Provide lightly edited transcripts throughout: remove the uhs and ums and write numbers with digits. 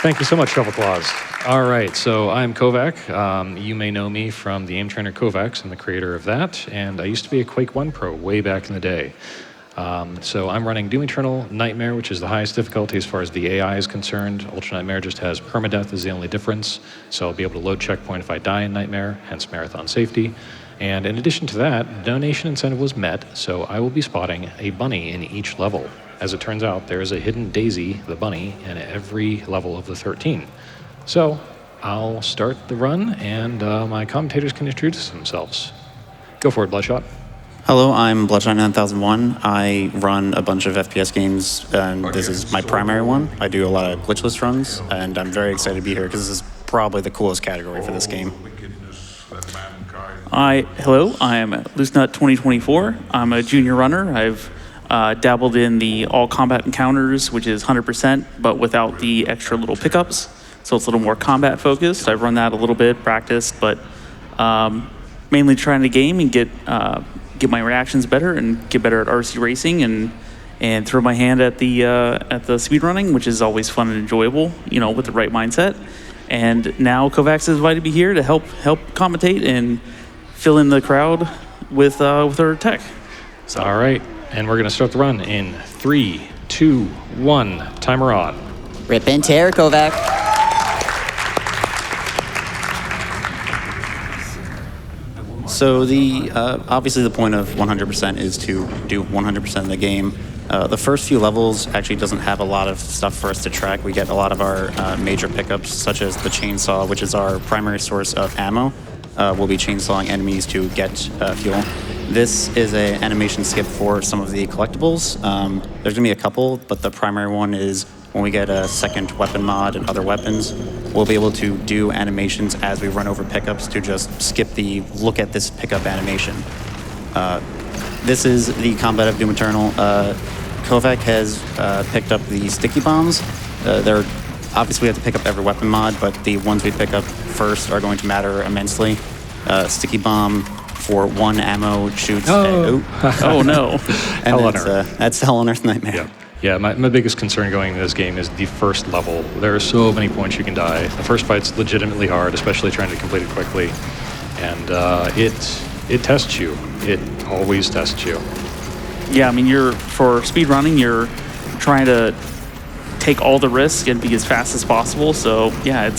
Thank you so much, shovelclaws. All right, so I'm KovaaK. You may know me from the aim trainer KovaaK. I'm the creator of that, and I used to be a Quake 1 pro way back in the day. So I'm running Doom Eternal Nightmare, which is the highest difficulty as far as the AI is concerned. Ultra Nightmare just has permadeath is the only difference, so I'll be able to load checkpoint if I die in Nightmare, hence marathon safety. And in addition to that, donation incentive was met, so I will be spotting a bunny in each level. As it turns out, there is a hidden Daisy, the bunny, in every level of the 13. So I'll start the run, and my commentators can introduce themselves. Go for it, BloodShot. Hello, I'm BloodShot9001. I run a bunch of FPS games, and this is my primary one. I do a lot of glitchless runs, and I'm very excited to be here because this is probably the coolest category for this game. Hello, I am Loosenut2024. I'm a junior runner. I've dabbled in the all combat encounters, which is 100%, but without the extra little pickups. So it's a little more combat focused. I've run that a little bit, practiced, but mainly trying to game and get my reactions better and get better at RC racing and throw my hand at the speed running, which is always fun and enjoyable, you know, with the right mindset. And now KovaaK has invited me here to help commentate and fill in the crowd with our tech. So. All right, and we're gonna start the run in 3, 2, 1. Timer on. Rip and tear, KovaaK. So obviously the point of 100% is to do 100% of the game. The first few levels actually doesn't have a lot of stuff for us to track. We get a lot of our major pickups, such as the chainsaw, which is our primary source of ammo. We'll be chainsawing enemies to get fuel. This is an animation skip for some of the collectibles. There's gonna be a couple, but the primary one is when we get a second weapon mod and other weapons, we'll be able to do animations as we run over pickups to just skip the look at this pickup animation. This is the combat of Doom Eternal. KovaaK has picked up the sticky bombs. Obviously we have to pick up every weapon mod, but the ones we pick up first are going to matter immensely. Sticky bomb for 1 ammo shoots. Oh no. And that's Hell on Earth Nightmare. Yeah, my biggest concern going into this game is the first level. There are so many points you can die. The first fight's legitimately hard, especially trying to complete it quickly. And it tests you. It always tests you. Yeah, I mean, for speed running, you're trying to take all the risk and be as fast as possible. So yeah,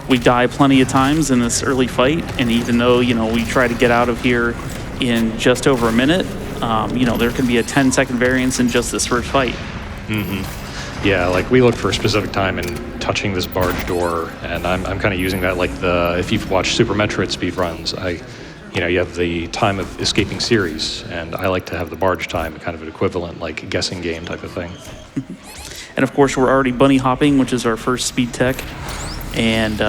we die plenty of times in this early fight, and even though, you know, we try to get out of here in just over a minute, you know, there can be a 10-second variance in just this first fight. Mm-hmm. Yeah, like we look for a specific time in touching this barge door, and I'm kind of using that like if you've watched Super Metroid speed runs, you know, you have the time of escaping series, and I like to have the barge time, kind of an equivalent, like guessing game type of thing. And of course, we're already bunny hopping, which is our first speed tech, and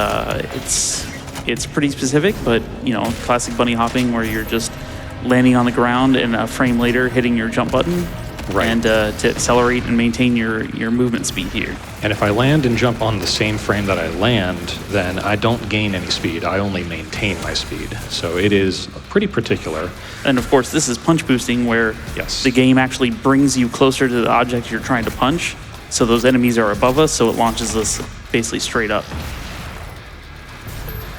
it's pretty specific, but you know, classic bunny hopping where you're just landing on the ground and a frame later hitting your jump button, right, and to accelerate and maintain your movement speed here. And if I land and jump on the same frame that I land, then I don't gain any speed. I only maintain my speed. So it is pretty particular. And of course, this is punch boosting, where the game actually brings you closer to the object you're trying to punch. So those enemies are above us, so it launches us basically straight up.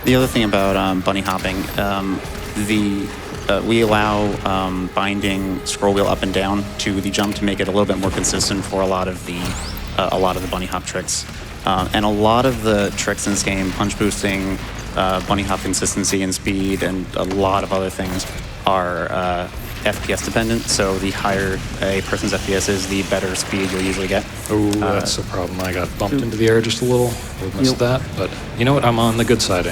The other thing about bunny hopping, we allow binding scroll wheel up and down to the jump to make it a little bit more consistent for a lot of the bunny hop tricks. And a lot of the tricks in this game, punch boosting, bunny hop consistency and speed, and a lot of other things are FPS dependent. So the higher a person's FPS is, the better speed you'll usually get. Oh, that's the problem. I got bumped into the air just a little. We'll miss that, but you know what? I'm on the good side.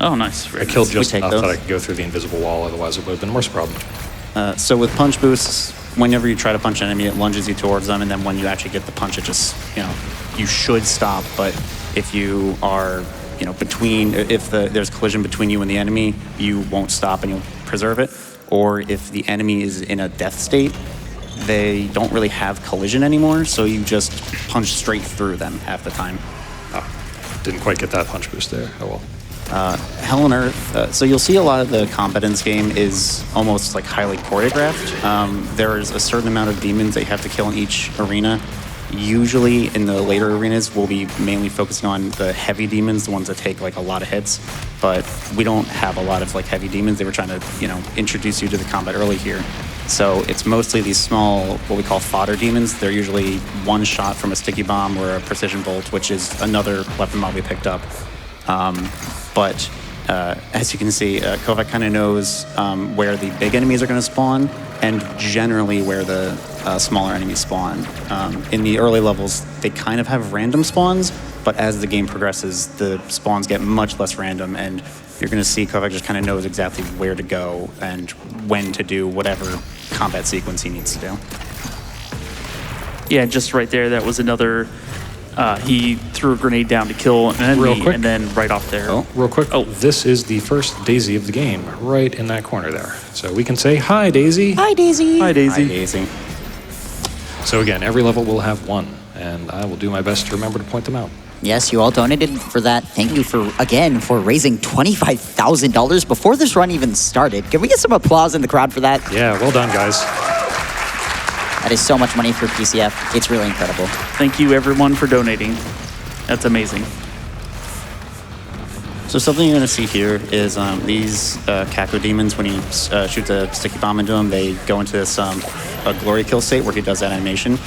Oh, nice. I killed just enough that I could go through the invisible wall. Otherwise, it would have been a worse problem. So with punch boosts, whenever you try to punch an enemy, it lunges you towards them, and then when you actually get the punch, it just, you know, you should stop. But if you are, you know, there's collision between you and the enemy, you won't stop and you'll preserve it. Or if the enemy is in a death state, they don't really have collision anymore, so you just punch straight through them half the time. Oh, didn't quite get that punch boost there. Oh well. Hell on Earth. So you'll see a lot of the combat in this game is almost like highly choreographed. There's a certain amount of demons that you have to kill in each arena. Usually in the later arenas, we'll be mainly focusing on the heavy demons, the ones that take like a lot of hits. But we don't have a lot of like heavy demons. They were trying to, introduce you to the combat early here. So it's mostly these small, what we call fodder demons. They're usually one shot from a sticky bomb or a precision bolt, which is another weapon mod we picked up. But as you can see, KovaaK kind of knows where the big enemies are going to spawn and generally where the smaller enemies spawn. In the early levels, they kind of have random spawns, but as the game progresses, the spawns get much less random, and you're going to see KovaaK just kind of knows exactly where to go and when to do whatever combat sequence he needs to do. Yeah, just right there, that was another... he threw a grenade down to kill an enemy, Real quick. and then right off there. Oh, real quick. Oh, this is the first Daisy of the game, right in that corner there. So we can say, hi, Daisy. Hi, Daisy. Hi, Daisy. Hi, Daisy. So again, every level will have one, and I will do my best to remember to point them out. Yes, you all donated for that. Thank you for raising $25,000 before this run even started. Can we get some applause in the crowd for that? Yeah, well done, guys. That is so much money for PCF. It's really incredible. Thank you, everyone, for donating. That's amazing. So something you're going to see here is these Kako demons, when he shoots a sticky bomb into them, they go into this a glory kill state where he does that animation.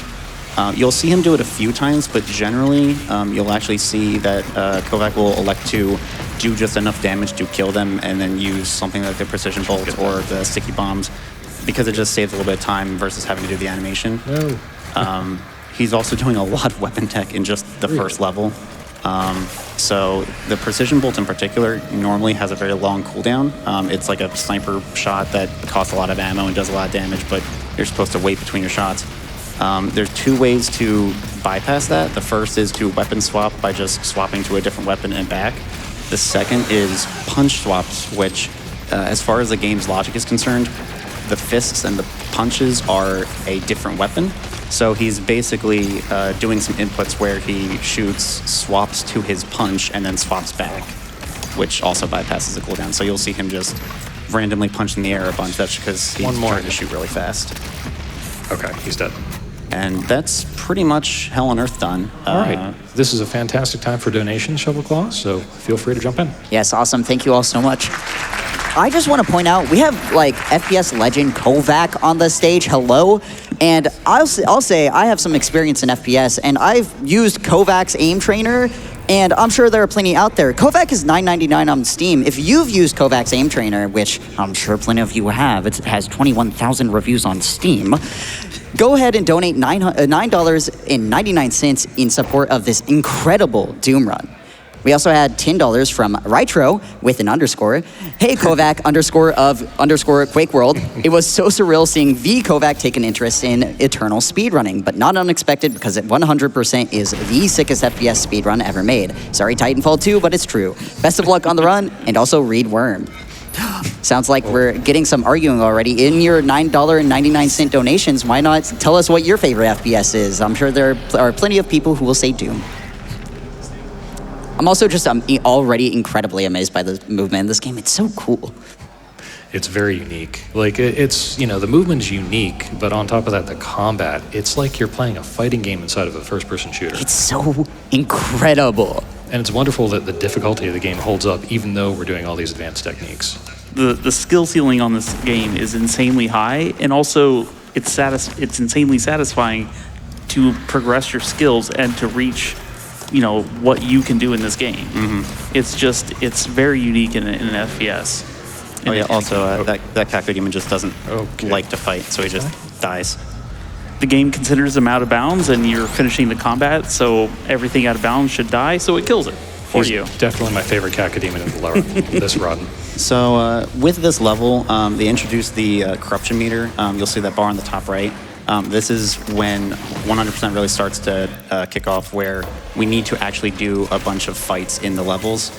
You'll see him do it a few times, but generally you'll actually see that KovaaK will elect to do just enough damage to kill them and then use something like the precision bolt or the sticky bombs, because it just saves a little bit of time versus having to do the animation. No. He's also doing a lot of weapon tech in just the first level. So the precision bolt in particular normally has a very long cooldown. It's like a sniper shot that costs a lot of ammo and does a lot of damage, but you're supposed to wait between your shots. There's two ways to bypass that. The first is to weapon swap by just swapping to a different weapon and back. The second is punch swaps, which, as far as the game's logic is concerned, the fists and the punches are a different weapon. So he's basically doing some inputs where he shoots, swaps to his punch, and then swaps back, which also bypasses the cooldown. So you'll see him just randomly punch in the air a bunch. That's because he's trying to shoot really fast. Okay, he's dead. And that's pretty much Hell on Earth done. All right. This is a fantastic time for donations, shovelclaws, so feel free to jump in. Yes, awesome. Thank you all so much. I just want to point out, we have like FPS legend KovaaK on the stage. Hello. And I'll say I have some experience in FPS, and I've used KovaaK's aim trainer, and I'm sure there are plenty out there. KovaaK is $9.99 on Steam. If you've used KovaaK's aim trainer, which I'm sure plenty of you have, it has 21,000 reviews on Steam. Go ahead and donate $9.99 in support of this incredible Doom run. We also had $10 from Rytro with an underscore. Hey, KovaaK _of Quake World. It was so surreal seeing the KovaaK take an interest in Eternal speedrunning, but not unexpected because it 100% is the sickest FPS speedrun ever made. Sorry, Titanfall 2, but it's true. Best of luck on the run, and also read Worm. Sounds like we're getting some arguing already. In your $9.99 donations, why not tell us what your favorite FPS is? I'm sure there are plenty of people who will say Doom. I'm also just already incredibly amazed by the movement in this game. It's so cool. It's very unique. Like, it's, the movement's unique, but on top of that, the combat, it's like you're playing a fighting game inside of a first-person shooter. It's so incredible. And it's wonderful that the difficulty of the game holds up, even though we're doing all these advanced techniques. The skill ceiling on this game is insanely high, and also it's insanely satisfying to progress your skills and to reach what you can do in this game. Mm-hmm. It's very unique in an FPS. Oh yeah, also that Kako demon just doesn't like to fight, so he just dies. The game considers him out of bounds, and you're finishing the combat, so everything out of bounds should die, so it kills it for you. Definitely my favorite Kako demon in this run. So with this level, they introduced the corruption meter. You'll see that bar on the top right. This is when 100% really starts to kick off, where we need to actually do a bunch of fights in the levels.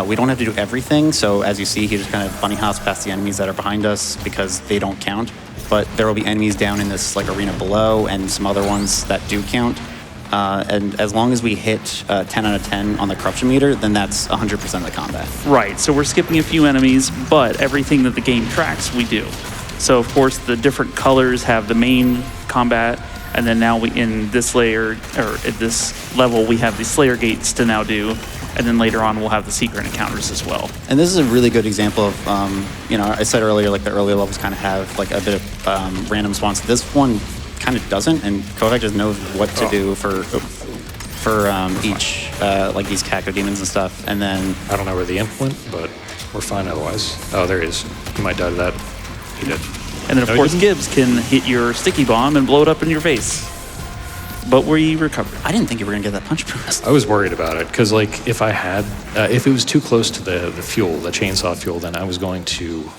We don't have to do everything, so as you see, he just kind of bunny hops past the enemies that are behind us because they don't count. But there will be enemies down in this arena below and some other ones that do count. And as long as we hit 10 out of 10 on the corruption meter, then that's 100% of the combat. Right, so we're skipping a few enemies, but everything that the game tracks, we do. So, of course, the different colors have the main combat, And then now in this layer, or at this level, we have the Slayer gates to now do. And then later on, we'll have the secret encounters as well. And this is a really good example of, I said earlier, like the earlier levels kind of have like a bit of random spawns. This one kind of doesn't, and KovaaK just knows what to do for each, like these cacodemons and stuff. And then I don't know where the imp went, but we're fine otherwise. Oh, there he is. He might die to that. He did. And then, of No, he course, didn't. Gibbs can hit your sticky bomb and blow it up in your face. But we recovered. I didn't think you were gonna get that punch boost. I was worried about it because, like, if I had, if it was too close to the fuel, the chainsaw fuel, then I was going to.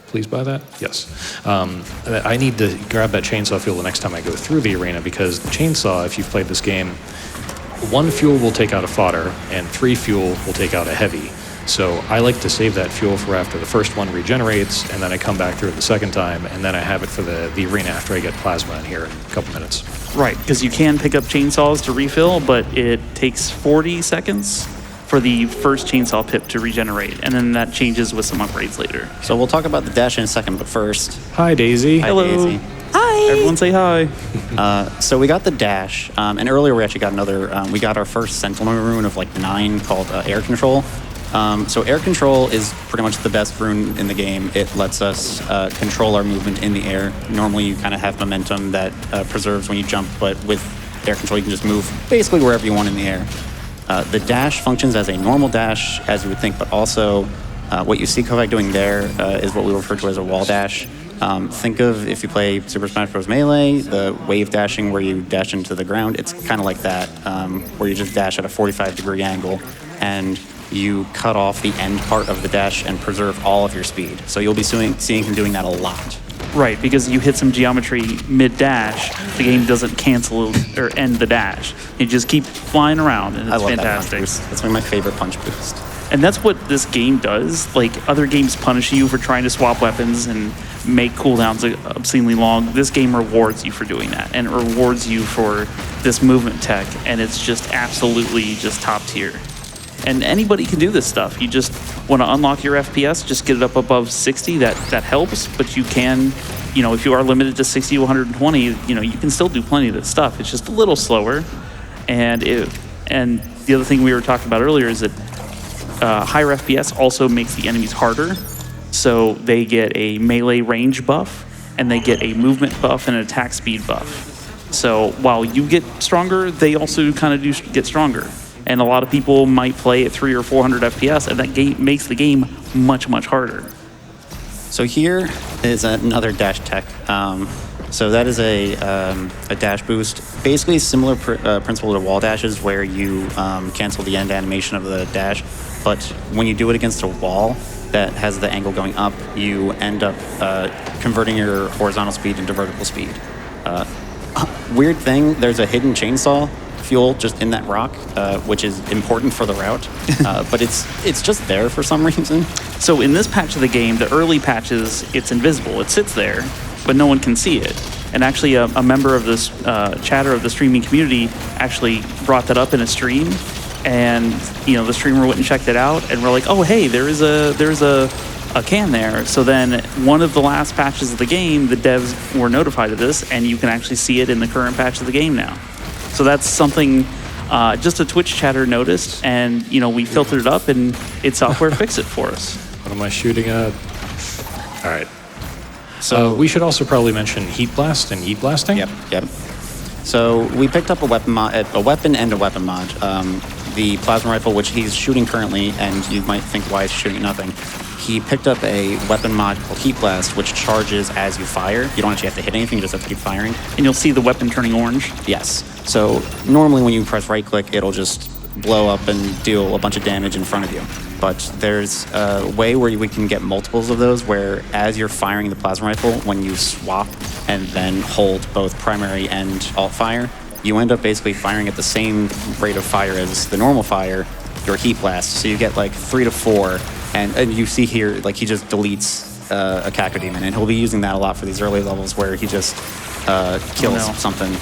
Please buy that? Yes. I need to grab that chainsaw fuel the next time I go through the arena because the chainsaw, if you've played this game, 1 fuel will take out a fodder and 3 fuel will take out a heavy. So I like to save that fuel for after the first one regenerates, and then I come back through it the second time, and then I have it for the arena after I get plasma in here in a couple minutes. Right, because you can pick up chainsaws to refill, but it takes 40 seconds for the first chainsaw pip to regenerate, and then that changes with some upgrades later. So we'll talk about the dash in a second, but first, Hi, Daisy. hi, Hello. Daisy. Hi. Everyone say hi. So we got the dash, and earlier we actually got another. We got our first Sentinel rune of like 9 called Air Control. So Air Control is pretty much the best rune in the game. It lets us control our movement in the air. Normally you kind of have momentum that preserves when you jump, but with Air Control you can just move basically wherever you want in the air. The dash functions as a normal dash, as you would think, but also what you see KovaaK doing there is what we refer to as a wall dash. Think of if you play Super Smash Bros. Melee, the wave dashing where you dash into the ground. It's kind of like that, where you just dash at a 45-degree angle, and you cut off the end part of the dash and preserve all of your speed. So you'll be seeing him doing that a lot. Right, because you hit some geometry mid-dash, the game doesn't cancel or end the dash. You just keep flying around, and I it's love that punch fantastic. boost. That's one of my favorite punch boosts. And that's what this game does. Like, other games punish you for trying to swap weapons and make cooldowns obscenely long. This game rewards you for doing that, and it rewards you for this movement tech, and it's just absolutely just top tier. And anybody can do this stuff. You just want to unlock your FPS, just get it up above 60. That helps, but you can, if you are limited to 60 to 120, you can still do plenty of this stuff. It's just a little slower. And the other thing we were talking about earlier is that higher FPS also makes the enemies harder. So they get a melee range buff, and they get a movement buff and an attack speed buff. So while you get stronger, they also kind of do get stronger. And a lot of people might play at 300 or 400 FPS, and that game makes the game much, much harder. So here is another dash tech. So that is a dash boost. Basically, similar principle to wall dashes, where you cancel the end animation of the dash. But when you do it against a wall that has the angle going up, you end up converting your horizontal speed into vertical speed. Weird thing, there's a hidden chainsaw fuel just in that rock, which is important for the route, but it's just there for some reason. So in this patch of the game, the early patches, it's invisible. It sits there, but no one can see it. And actually, a member of this chatter of the streaming community actually brought that up in a stream, and the streamer went and checked it out, and we're like, oh hey, there's a can there. So then one of the last patches of the game, the devs were notified of this, and you can actually see it in the current patch of the game now. So that's something just a Twitch chatter noticed, and we filtered it up, and id Software fixed it for us. What am I shooting at? All right. So we should also probably mention heat blast and heat blasting. Yep. So we picked up a weapon mod. The plasma rifle, which he's shooting currently, and you might think, why is he shooting at nothing? He picked up a weapon mod called Heat Blast, which charges as you fire. You don't actually have to hit anything, you just have to keep firing. And you'll see the weapon turning orange. Yes. So normally when you press right click, it'll just blow up and deal a bunch of damage in front of you. But there's a way where we can get multiples of those, where as you're firing the plasma rifle, when you swap and then hold both primary and alt fire, you end up basically firing at the same rate of fire as the normal fire, your heat blast. So you get like 3 to 4, and you see here, like, he just deletes a cacodemon, and he'll be using that a lot for these early levels where he just kills something.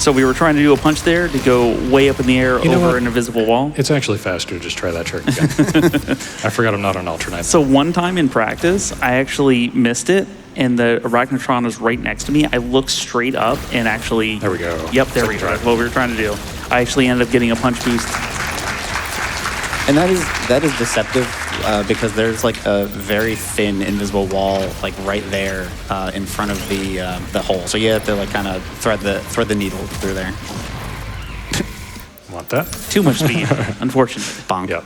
So we were trying to do a punch there to go way up in the air You know over what? an invisible wall. It's actually faster to just try that trick again. I forgot I'm not on alternate. So one time in practice, I actually missed it, and the Arachnotron was right next to me. I looked straight up and actually... There we go. Yep, there we Second go. try. That's what we were trying to do. I actually ended up getting a punch boost. And that is deceptive because there's like a very thin invisible wall like right there in front of the hole. So you have to like kind of thread the needle through there. Want that? Too much speed, unfortunately. Bonk. Yep.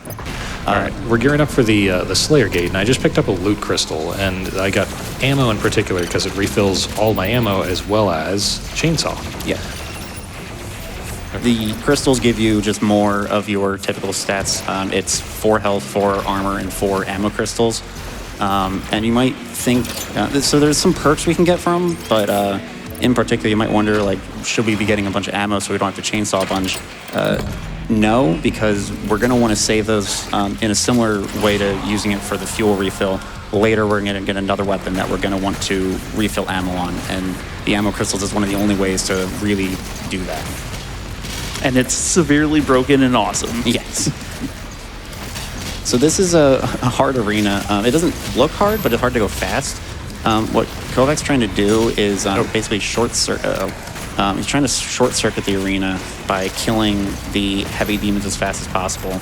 All right, we're gearing up for the Slayer Gate, and I just picked up a loot crystal, and I got ammo in particular because it refills all my ammo as well as chainsaw. Yeah. The crystals give you just more of your typical stats. It's 4 health, 4 armor, and 4 ammo crystals. And you might think, so there's some perks we can get from, but in particular, you might wonder, like, should we be getting a bunch of ammo so we don't have to chainsaw a bunch? No, because we're going to want to save those in a similar way to using it for the fuel refill. Later, we're going to get another weapon that we're going to want to refill ammo on, and the ammo crystals is one of the only ways to really do that. And it's severely broken and awesome. Yes. So this is a hard arena. It doesn't look hard, but it's hard to go fast. What KovaaK's trying to do is basically he's trying to short circuit the arena by killing the heavy demons as fast as possible.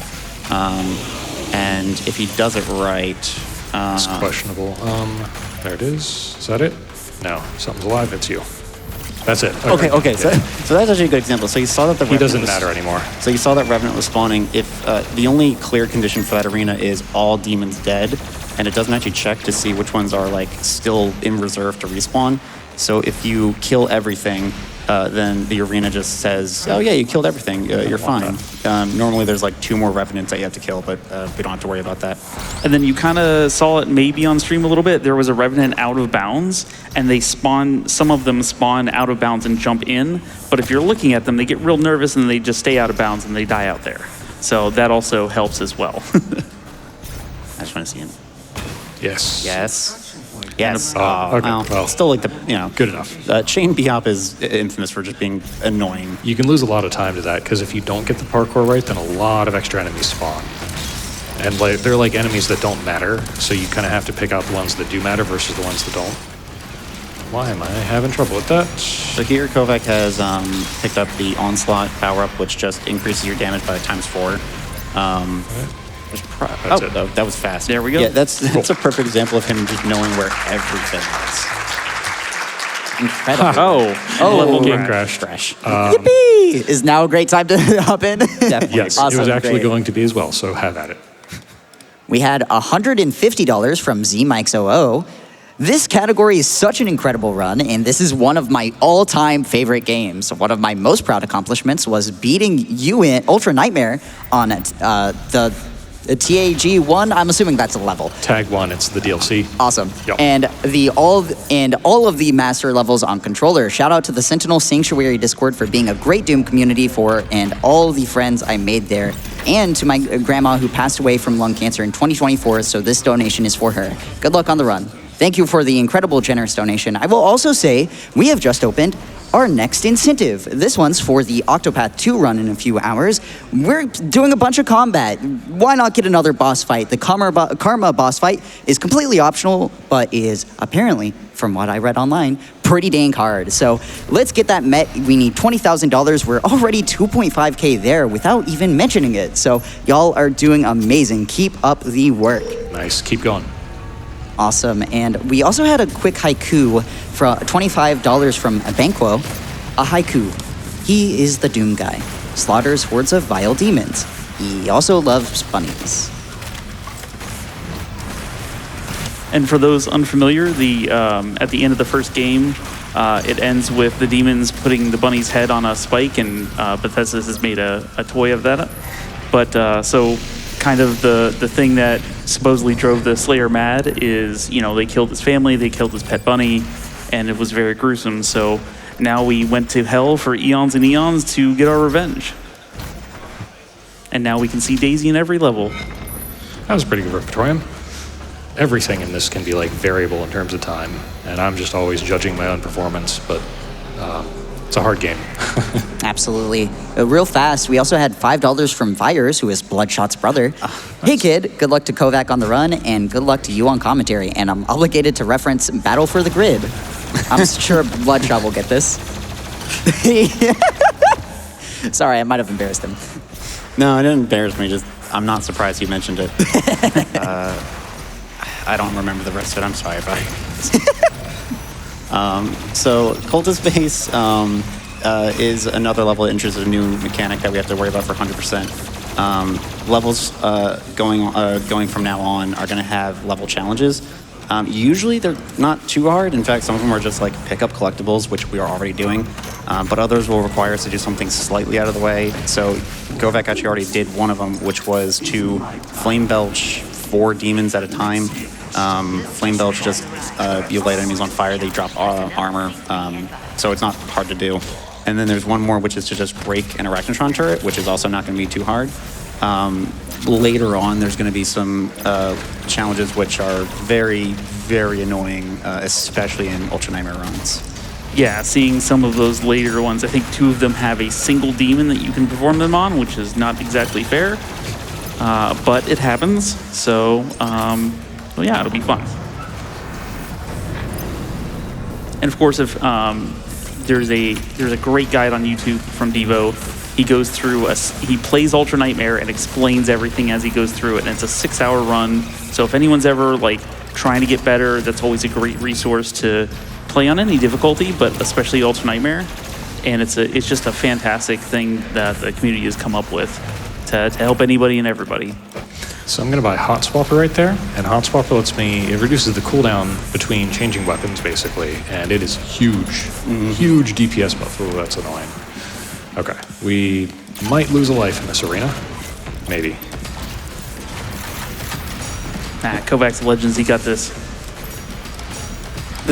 And if he does it right, It's questionable. There it is. Is that it? No, something's alive. It's you. That's it. Okay. Yeah. So that's actually a good example. So you saw that the He Revenant doesn't was- matter anymore. So you saw that Revenant was spawning. If the only clear condition for that arena is all demons dead, and it doesn't actually check to see which ones are like still in reserve to respawn. So if you kill everything, then the arena just says, "Oh yeah, you killed everything. You're fine." Normally there's like 2 more Revenants that you have to kill, but we don't have to worry about that. And then you kind of saw it maybe on stream a little bit. There was a Revenant out of bounds, and some of them spawn out of bounds and jump in. But if you're looking at them, they get real nervous and they just stay out of bounds and they die out there. So that also helps as well. I just want to see him. Yes. Yes. Yes. Oh, okay. Well, still like good enough. Chain Bop is infamous for just being annoying. You can lose a lot of time to that because if you don't get the parkour right, then a lot of extra enemies spawn. And like they're like enemies that don't matter, so you kind of have to pick out the ones that do matter versus the ones that don't. Why am I having trouble with that? So here KovaaK has picked up the Onslaught power-up, which just increases your damage by ×4. That's it. That was fast. There we go. Yeah, that's a perfect example of him just knowing where everything is. Incredible. Level Game crash. crash. Yippee! Is now a great time to hop in? Definitely. Yes, Awesome, it was actually great. going to be as well, so have at it. We had $150 from ZMikes00. This category is such an incredible run, and this is one of my all-time favorite games. One of my most proud accomplishments was beating you in Ultra Nightmare on the TAG1. I'm assuming that's a level. Tag 1, it's the DLC. Awesome. Yep. And all of the master levels on controller. Shout out to the Sentinel Sanctuary Discord for being a great Doom community and all the friends I made there. And to my grandma who passed away from lung cancer in 2024, so this donation is for her. Good luck on the run. Thank you for the incredible generous donation. I will also say we have just opened our next incentive. This one's for the Octopath 2 run in a few hours. We're doing a bunch of combat. Why not get another boss fight? The Karma boss fight is completely optional, but is apparently, from what I read online, pretty dang hard. So let's get that met. We need $20,000. We're already 2.5K there without even mentioning it. So y'all are doing amazing. Keep up the work. Nice, keep going. Awesome. And we also had a quick haiku for $25 from Banquo. A haiku. He is the Doom guy. Slaughters hordes of vile demons. He also loves bunnies. And for those unfamiliar, at the end of the first game, it ends with the demons putting the bunny's head on a spike, and Bethesda has made a toy of that. But so kind of the thing that supposedly drove the Slayer mad is, they killed his family, they killed his pet bunny, and it was very gruesome. So now we went to hell for eons and eons to get our revenge. And now we can see Daisy in every level. That was a pretty good repertorium. Everything in this can be like variable in terms of time, and I'm just always judging my own performance, but it's a hard game. Absolutely. Real fast, we also had $5 from Fires, who is Bloodshot's brother. Hey kid, good luck to KovaaK on the run, and good luck to you on commentary. And I'm obligated to reference Battle for the Grid. I'm sure Bloodshot will get this. Sorry, I might have embarrassed him. No, it didn't embarrass me. Just I'm not surprised you mentioned it. I don't remember the rest of it. I'm sorry about it. So Cultist Base is another level that introduces a new mechanic that we have to worry about for 100%. Levels going from now on are going to have level challenges. Usually they're not too hard. In fact, some of them are just like pick up collectibles, which we are already doing. But others will require us to do something slightly out of the way. So KovaaK actually already did one of them, which was to flame belch 4 demons at a time. Flame belch just you light enemies on fire, they drop armor, so it's not hard to do. And then there's one more, which is to just break an Arachnotron turret, which is also not going to be too hard. Later on, there's going to be some challenges which are very, very annoying, especially in Ultra Nightmare runs. Yeah, seeing some of those later ones, I think 2 of them have a single demon that you can perform them on, which is not exactly fair, but it happens. So, well, yeah, it'll be fun. And of course, if there's a great guide on YouTube from Devo. He goes through he plays Ultra Nightmare and explains everything as he goes through it, and it's a 6-hour run. So if anyone's ever like trying to get better, that's always a great resource to play on any difficulty, but especially Ultra Nightmare. And it's just a fantastic thing that the community has come up with to help anybody and everybody. So I'm going to buy Hot Swapper right there, and Hot Swapper it reduces the cooldown between changing weapons, basically, and it is huge, huge DPS buff. Ooh, that's annoying. Okay, we might lose a life in this arena, maybe. KovaaK's Legends, he got this.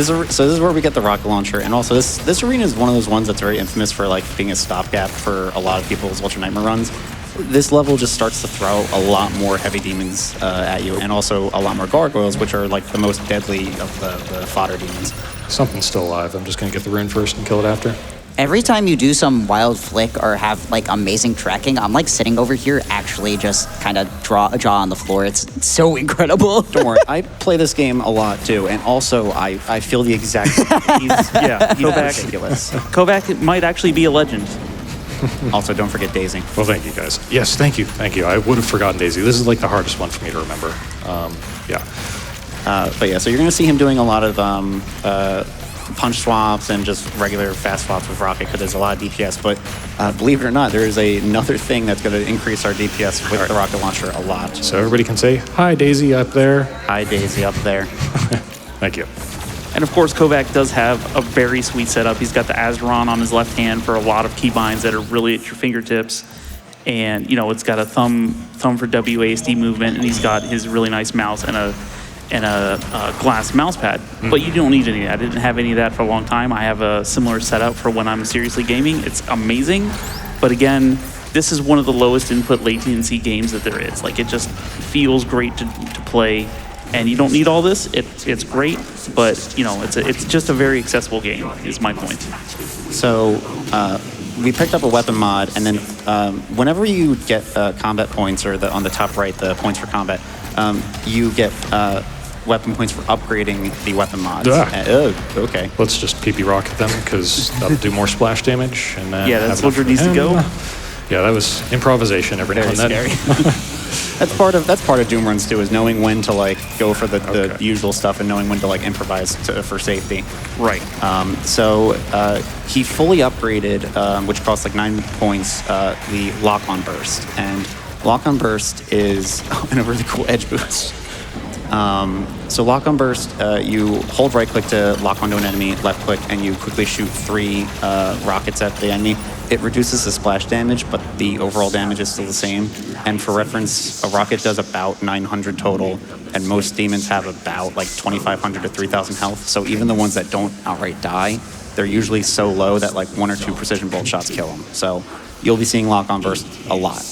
So this is where we get the rocket launcher, and also this arena is one of those ones that's very infamous for like being a stopgap for a lot of people's Ultra Nightmare runs. This level just starts to throw a lot more heavy demons at you, and also a lot more gargoyles, which are like the most deadly of the fodder demons. Something's still alive. I'm just going to get the rune first and kill it after. Every time you do some wild flick or have like amazing tracking, I'm like sitting over here actually just kind of draw a jaw on the floor. It's so incredible. Don't worry, I play this game a lot too, and also I feel the exact same. KovaaK, ridiculous. KovaaK might actually be a legend. Also, don't forget Daisy. Well, thank you, guys. Yes, thank you. I would have forgotten Daisy. This is like the hardest one for me to remember. Yeah. But yeah, so you're going to see him doing a lot of punch swaps and just regular fast swaps with Rocket because there's a lot of DPS. But believe it or not, there is another thing that's going to increase our DPS with the rocket launcher a lot. So everybody can say, hi, Daisy up there. Hi, Daisy up there. Thank you. And of course, KovaaK does have a very sweet setup. He's got the Azeron on his left hand for a lot of keybinds that are really at your fingertips. And, you know, it's got a thumb for WASD movement, and he's got his really nice mouse and a glass mouse pad. But you don't need any of that. I didn't have any of that for a long time. I have a similar setup for when I'm seriously gaming. It's amazing. But again, this is one of the lowest input latency games that there is. Like, it just feels great to play. And you don't need all this. It's great, but you know it's just a very accessible game. Is my point. So we picked up a weapon mod, and then whenever you get combat points, or on the top right, the points for combat, you get weapon points for upgrading the weapon mods. Okay. Let's just PP rocket them because that'll do more splash damage. And then yeah, that's where it needs to go. Yeah, that was improvisation every now and then. That's part of Doom runs too, is knowing when to like go for the usual stuff and knowing when to like improvise for safety. Right. So he fully upgraded, which costs like 9 points, the lock-on burst, and lock-on burst is and a really cool edge boost. So lock-on burst, you hold right-click to lock onto an enemy, left-click, and you quickly shoot 3 rockets at the enemy. It reduces the splash damage, but the overall damage is still the same. And for reference, a rocket does about 900 total, and most demons have about like 2,500 to 3,000 health. So even the ones that don't outright die, they're usually so low that like 1 or 2 precision bolt shots kill them. So you'll be seeing lock-on burst a lot.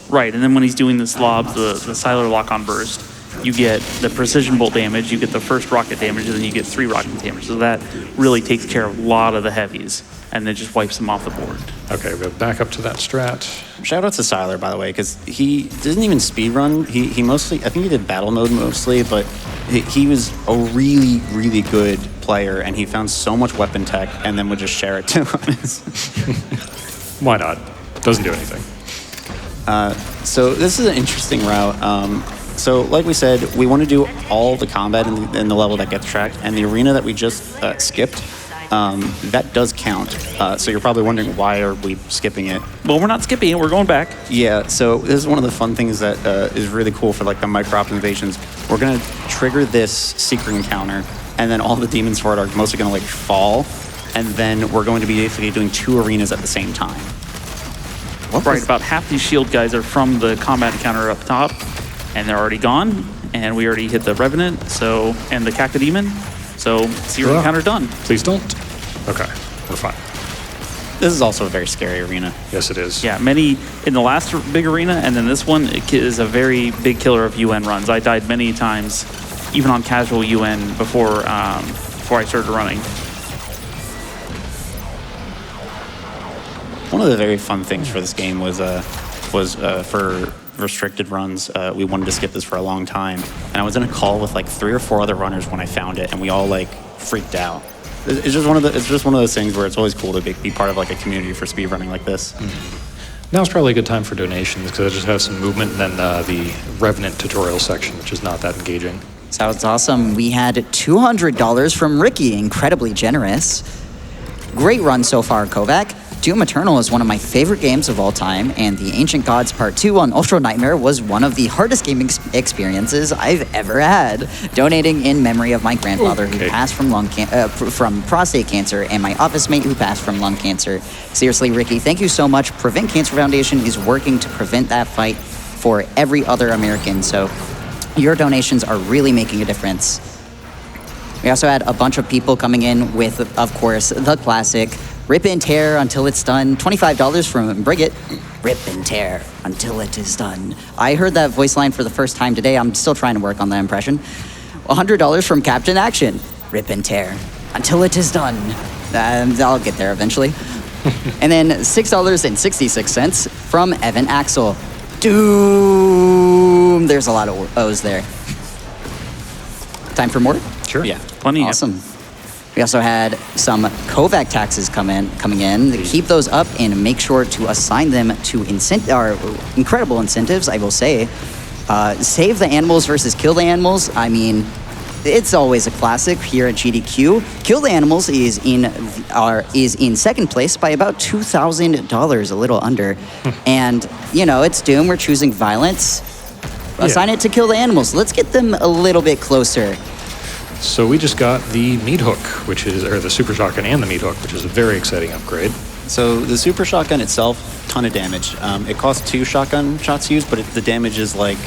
Right, and then when he's doing the slobs, the Siler lock-on burst, you get the precision bolt damage, you get the first rocket damage, and then you get 3 rocket damage. So that really takes care of a lot of the heavies, and then just wipes them off the board. Okay, we'll back up to that strat. Shout out to Siler, by the way, because he didn't even speedrun. He mostly, I think he did battle mode mostly, but he was a really, really good player, and he found so much weapon tech and then would just share it to us. Why not? Doesn't do anything. So this is an interesting route. So like we said, we want to do all the combat in the level that gets tracked, and the arena that we just skipped, that does count. So you're probably wondering, why are we skipping it? Well, we're not skipping it, we're going back. Yeah, so this is one of the fun things that is really cool for like the micro optimizations. We're gonna trigger this secret encounter, and then all the demons for it are mostly gonna like fall, and then we're going to be basically doing 2 arenas at the same time. Right, about half these shield guys are from the combat encounter up top, and they're already gone, and we already hit the Revenant, so, and the Cacodemon, so secret encounter done. Please don't. Okay, we're fine. This is also a very scary arena. Yes, it is. Yeah, many in the last big arena, and then this one is a very big killer of UN runs. I died many times, even on casual UN before I started running. One of the very fun things for this game was for restricted runs. We wanted to skip this for a long time, and I was in a call with like 3 or 4 other runners when I found it, and we all like freaked out. It's just one of those things where it's always cool to be part of like a community for speedrunning like this. Now's probably a good time for donations because I just have some movement, and then the Revenant tutorial section, which is not that engaging. Sounds awesome. We had $200 from Ricky, incredibly generous. Great run so far, KovaaK. Doom Eternal is one of my favorite games of all time, and the Ancient Gods Part 2 on Ultra Nightmare was one of the hardest gaming experiences I've ever had. Donating in memory of my grandfather who passed from from prostate cancer, and my office mate who passed from lung cancer. Seriously, Ricky, thank you so much. Prevent Cancer Foundation is working to prevent that fight for every other American, so your donations are really making a difference. We also had a bunch of people coming in with, of course, the classic Rip and Tear Until It's Done. $25 from Brigit. Rip and tear until it is done. I heard that voice line for the first time today. I'm still trying to work on that impression. $100 from Captain Action. Rip and tear until it is done. I'll get there eventually. And then $6.66 from Evan Axel. Doom. There's a lot of O's there. Time for more? Sure. Yeah. Plenty. Awesome. We also had some KovaaK taxes coming in. Keep those up and make sure to assign them to incredible incentives, I will say. Save the animals versus kill the animals. I mean, it's always a classic here at GDQ. Kill the Animals is in second place by about $2,000, a little under. And, you know, it's Doom. We're choosing violence. Assign it to Kill the Animals. Let's get them a little bit closer. So we just got the meat hook, or the super shotgun and the meat hook, which is a very exciting upgrade. So the super shotgun itself, ton of damage. It costs 2 shotgun shots to use, but the damage is like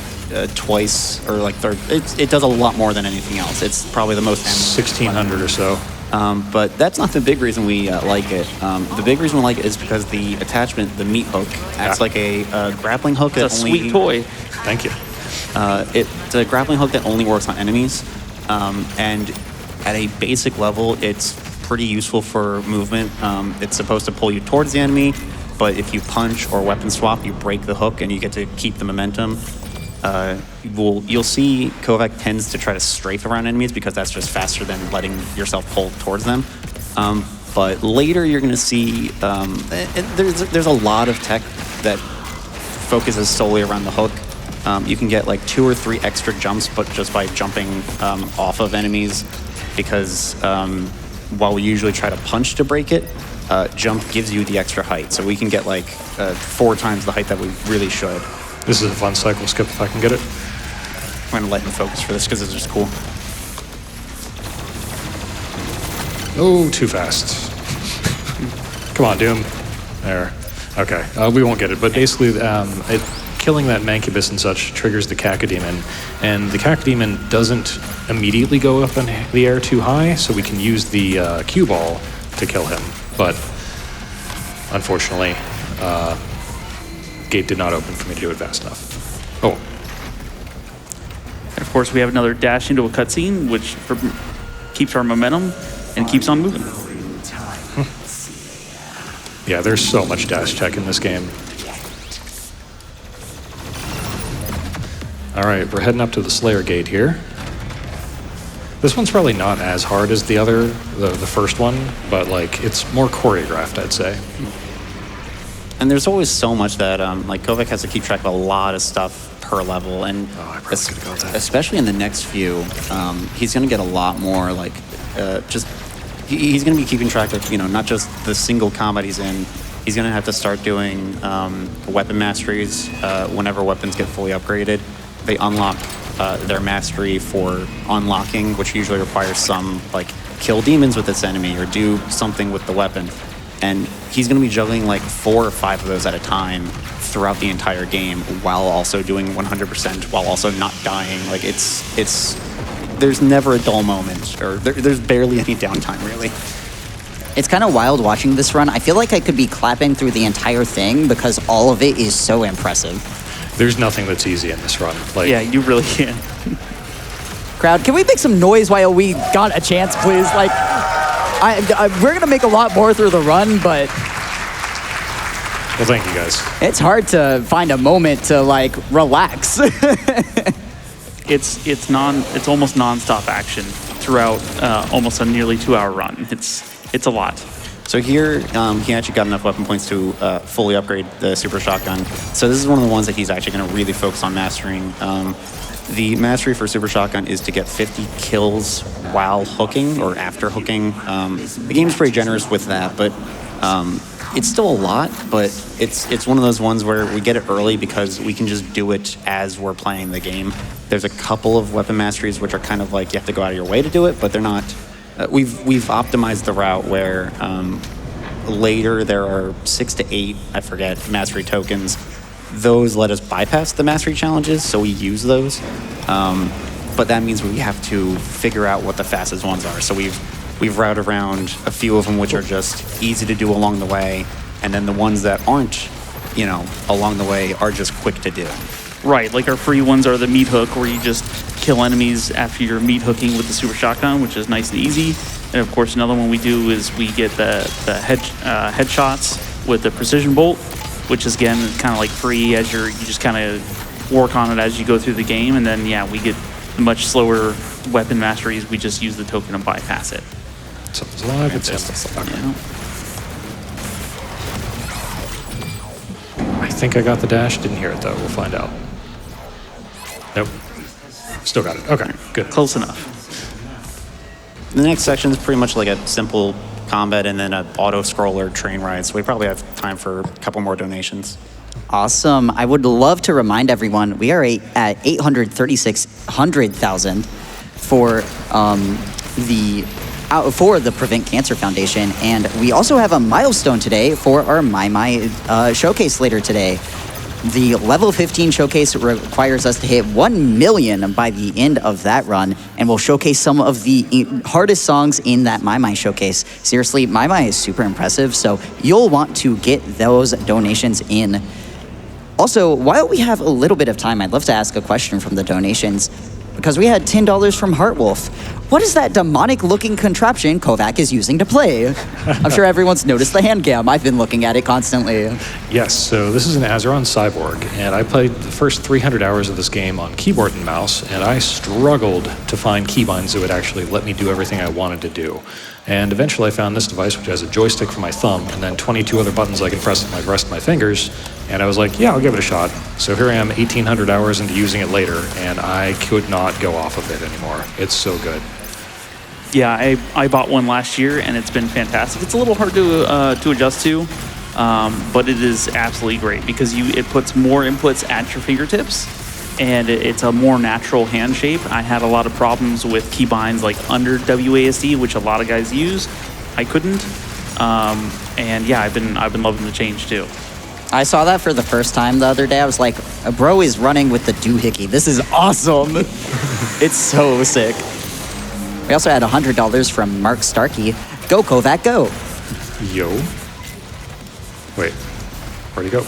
twice or like third. It does a lot more than anything else. It's probably the most. 1,600 or so. But that's not the big reason we like it. The big reason we like it is because the attachment, the meat hook, acts like a grappling hook. It's a sweet toy. Thank you. It's a grappling hook that only works on enemies. And at a basic level, it's pretty useful for movement. It's supposed to pull you towards the enemy, but if you punch or weapon swap, you break the hook and you get to keep the momentum. You'll see KovaaK tends to try to strafe around enemies because that's just faster than letting yourself pull towards them. But later you're going to see there's a lot of tech that focuses solely around the hook. You can get like 2 or 3 extra jumps, but just by jumping off of enemies, because while we usually try to punch to break it, jump gives you the extra height. So we can get like 4 times the height that we really should. This is a fun cycle skip if I can get it. I'm going to let him focus for this because it's just cool. Oh, too fast. Come on, Doom. There. Okay, we won't get it, but basically killing that Mancubus and such triggers the Cacodemon, and the Cacodemon doesn't immediately go up in the air too high, so we can use the cue ball to kill him. But unfortunately, gate did not open for me to do it fast enough. Oh. Of course, we have another dash into a cutscene, which keeps our momentum and keeps on moving. Yeah, there's so much dash tech in this game. All right, we're heading up to the Slayer Gate here. This one's probably not as hard as the first one, but like it's more choreographed, I'd say. And there's always so much that like KovaaK has to keep track of a lot of stuff per level, and I probably could've got that. especially in the next few, he's going to get a lot more like he's going to be keeping track of not just the single combat he's in. He's going to have to start doing weapon masteries whenever weapons get fully upgraded. They unlock their mastery for unlocking, which usually requires some like kill demons with this enemy or do something with the weapon. And he's going to be juggling like 4 or 5 of those at a time throughout the entire game, while also doing 100%, while also not dying. Like it's there's never a dull moment, or there's barely any downtime really. It's kind of wild watching this run. I feel like I could be clapping through the entire thing because all of it is so impressive. There's nothing that's easy in this run. Like, Yeah, you really can. Crowd, can we make some noise while we got a chance, please? Like, we're going to make a lot more through the run, but well, thank you guys. it's hard to find a moment to, like, relax. It's almost non-stop action throughout almost a nearly 2-hour run. It's a lot. So here, he actually got enough weapon points to fully upgrade the super shotgun. So this is one of the ones that he's actually going to really focus on mastering. The mastery for super shotgun is to get 50 kills while hooking or after hooking. The game's pretty generous with that, but it's still a lot. But it's one of those ones where we get it early because we can just do it as we're playing the game. There's a couple of weapon masteries which are kind of like you have to go out of your way to do it, but they're not. We've optimized the route where later there are 6 to 8, I forget, mastery tokens. Those let us bypass the mastery challenges, so we use those. But that means we have to figure out what the fastest ones are. So we've routed around a few of them which are just easy to do along the way, and then the ones that aren't, along the way are just quick to do. Right, like our free ones are the meat hook, where you just kill enemies after you're meat hooking with the super shotgun, which is nice and easy. And of course, another one we do is we get the headshots with the precision bolt, which is again kind of like free as you just kind of work on it as you go through the game. And then we get the much slower weapon masteries. We just use the token to bypass it. Something's alive. It's empty. Yeah. I think I got the dash. Didn't hear it though. We'll find out. Nope. Still got it. Okay, good. Close enough. The next section is pretty much like a simple combat and then an auto-scroller train ride, so we probably have time for a couple more donations. Awesome. I would love to remind everyone we are at 836,000 for the Prevent Cancer Foundation, and we also have a milestone today for our My showcase later today. The level 15 showcase requires us to hit 1 million by the end of that run, and we'll showcase some of the hardest songs in that My showcase. Seriously, My is super impressive, so you'll want to get those donations in. Also, while we have a little bit of time, I'd love to ask a question from the donations, because we had $10 from Heartwolf. What is that demonic-looking contraption KovaaK is using to play? I'm sure everyone's noticed the hand cam. I've been looking at it constantly. Yes, so this is an Azeron Cyborg, and I played the first 300 hours of this game on keyboard and mouse, and I struggled to find keybinds that would actually let me do everything I wanted to do. And eventually I found this device, which has a joystick for my thumb, and then 22 other buttons I can press with the rest of my fingers, and I was like, yeah, I'll give it a shot. So here I am 1,800 hours into using it later, and I could not go off of it anymore. It's so good. Yeah, I bought one last year, and it's been fantastic. It's a little hard to adjust to, but it is absolutely great because it puts more inputs at your fingertips, and it's a more natural hand shape. I had a lot of problems with keybinds like under WASD, which a lot of guys use. I couldn't, and yeah, I've been loving the change too. I saw that for the first time the other day. I was like, a bro is running with the doohickey. This is awesome. It's so sick. We also had $100 from Mark Starkey. Go, KovaaK, go. Yo. Wait, where'd he go?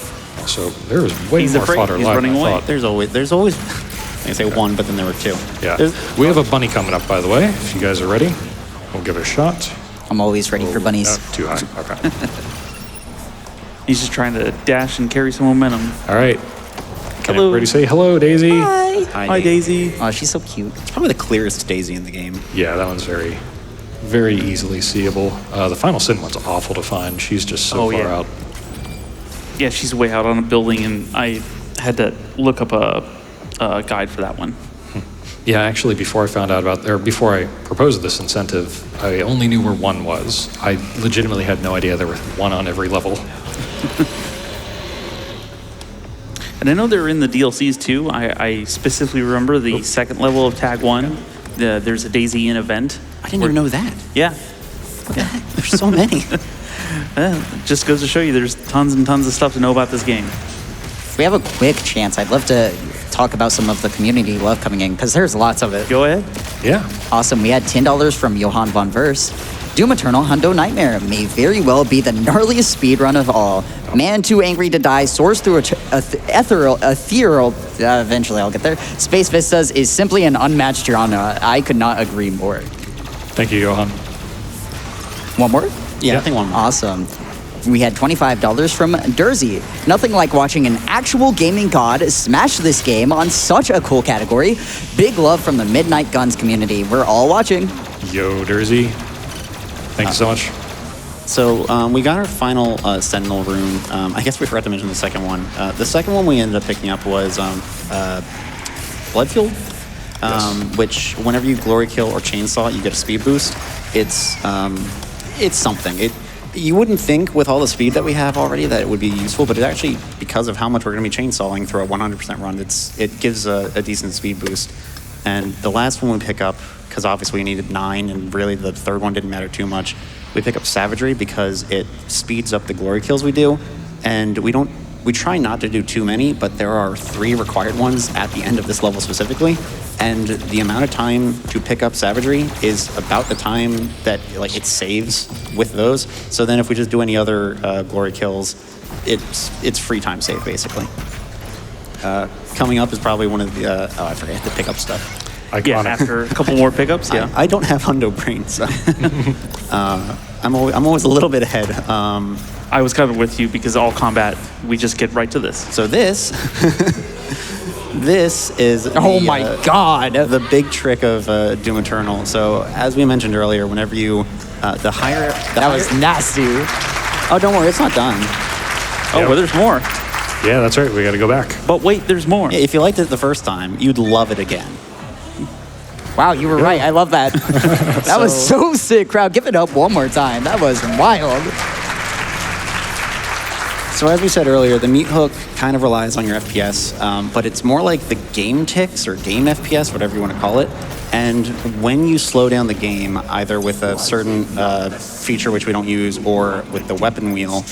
So there was way He's more afraid. fodder He's live running than I away. thought. There's always I say one, but then there were two. Yeah. We have a bunny coming up, by the way. If you guys are ready, we'll give it a shot. I'm always ready for bunnies. Too high. Okay. He's just trying to dash and carry some momentum. All right. Can Hello. everybody say hello, Daisy? Hi, Daisy. Oh, she's so cute. It's probably the clearest Daisy in the game. Yeah, that one's very, very easily seeable. The Final Sin one's awful to find. She's just so far out. Yeah, she's way out on a building, and I had to look up a guide for that one. Yeah, actually, before before I proposed this incentive, I only knew where one was. I legitimately had no idea there was one on every level. And I know they're in the DLCs too. I specifically remember the second level of Tag 1. There's a Daisy Inn event. I didn't even know that. Yeah. What the heck? There's so many. Just goes to show you there's tons and tons of stuff to know about this game. If we have a quick chance, I'd love to talk about some of the community love coming in, because there's lots of it. Go ahead. Yeah. Awesome. We had $10 from Johann von Verse. Doom Eternal Hundo Nightmare may very well be the gnarliest speedrun of all. Man too angry to die soars through ethereal, eventually I'll get there. Space Vistas is simply an unmatched genre. I could not agree more. Thank you, Johan. One more? Yeah, I think one more. Awesome. We had $25 from Durzy. Nothing like watching an actual gaming god smash this game on such a cool category. Big love from the Midnight Guns community. We're all watching. Yo, Durzy. Thank you so much. So we got our final Sentinel rune. I guess we forgot to mention the second one. The second one we ended up picking up was Blood Fuel, which whenever you glory kill or chainsaw, you get a speed boost. It's something. You wouldn't think with all the speed that we have already that it would be useful, but it actually, because of how much we're going to be chainsawing through a 100% run, it gives a decent speed boost. And the last one we pick up, because obviously we needed 9, and really the third one didn't matter too much, we pick up Savagery because it speeds up the glory kills we do, and we try not to do too many, but there are 3 required ones at the end of this level specifically, and the amount of time to pick up Savagery is about the time that it saves with those. So then if we just do any other glory kills, it's free time save basically. Coming up is probably one of the I forget the pickup stuff. Iconic. Yeah, after a couple more pickups, yeah. I don't have Hundo Brain, so I'm always a little bit ahead. I was kind of with you because all combat, we just get right to this. So this is my God. the big trick of Doom Eternal. So as we mentioned earlier, whenever you That was nasty. Oh, don't worry, it's not done. Oh, Yep. well, there's more. Yeah, that's right. We got to go back. But wait, there's more. If you liked it the first time, you'd love it again. Wow, you were right. I love that. That was so sick, crowd. Give it up one more time. That was wild. So as we said earlier, the meat hook kind of relies on your FPS, but it's more like the game ticks or game FPS, whatever you want to call it. And when you slow down the game, either with a certain feature which we don't use or with the weapon wheel,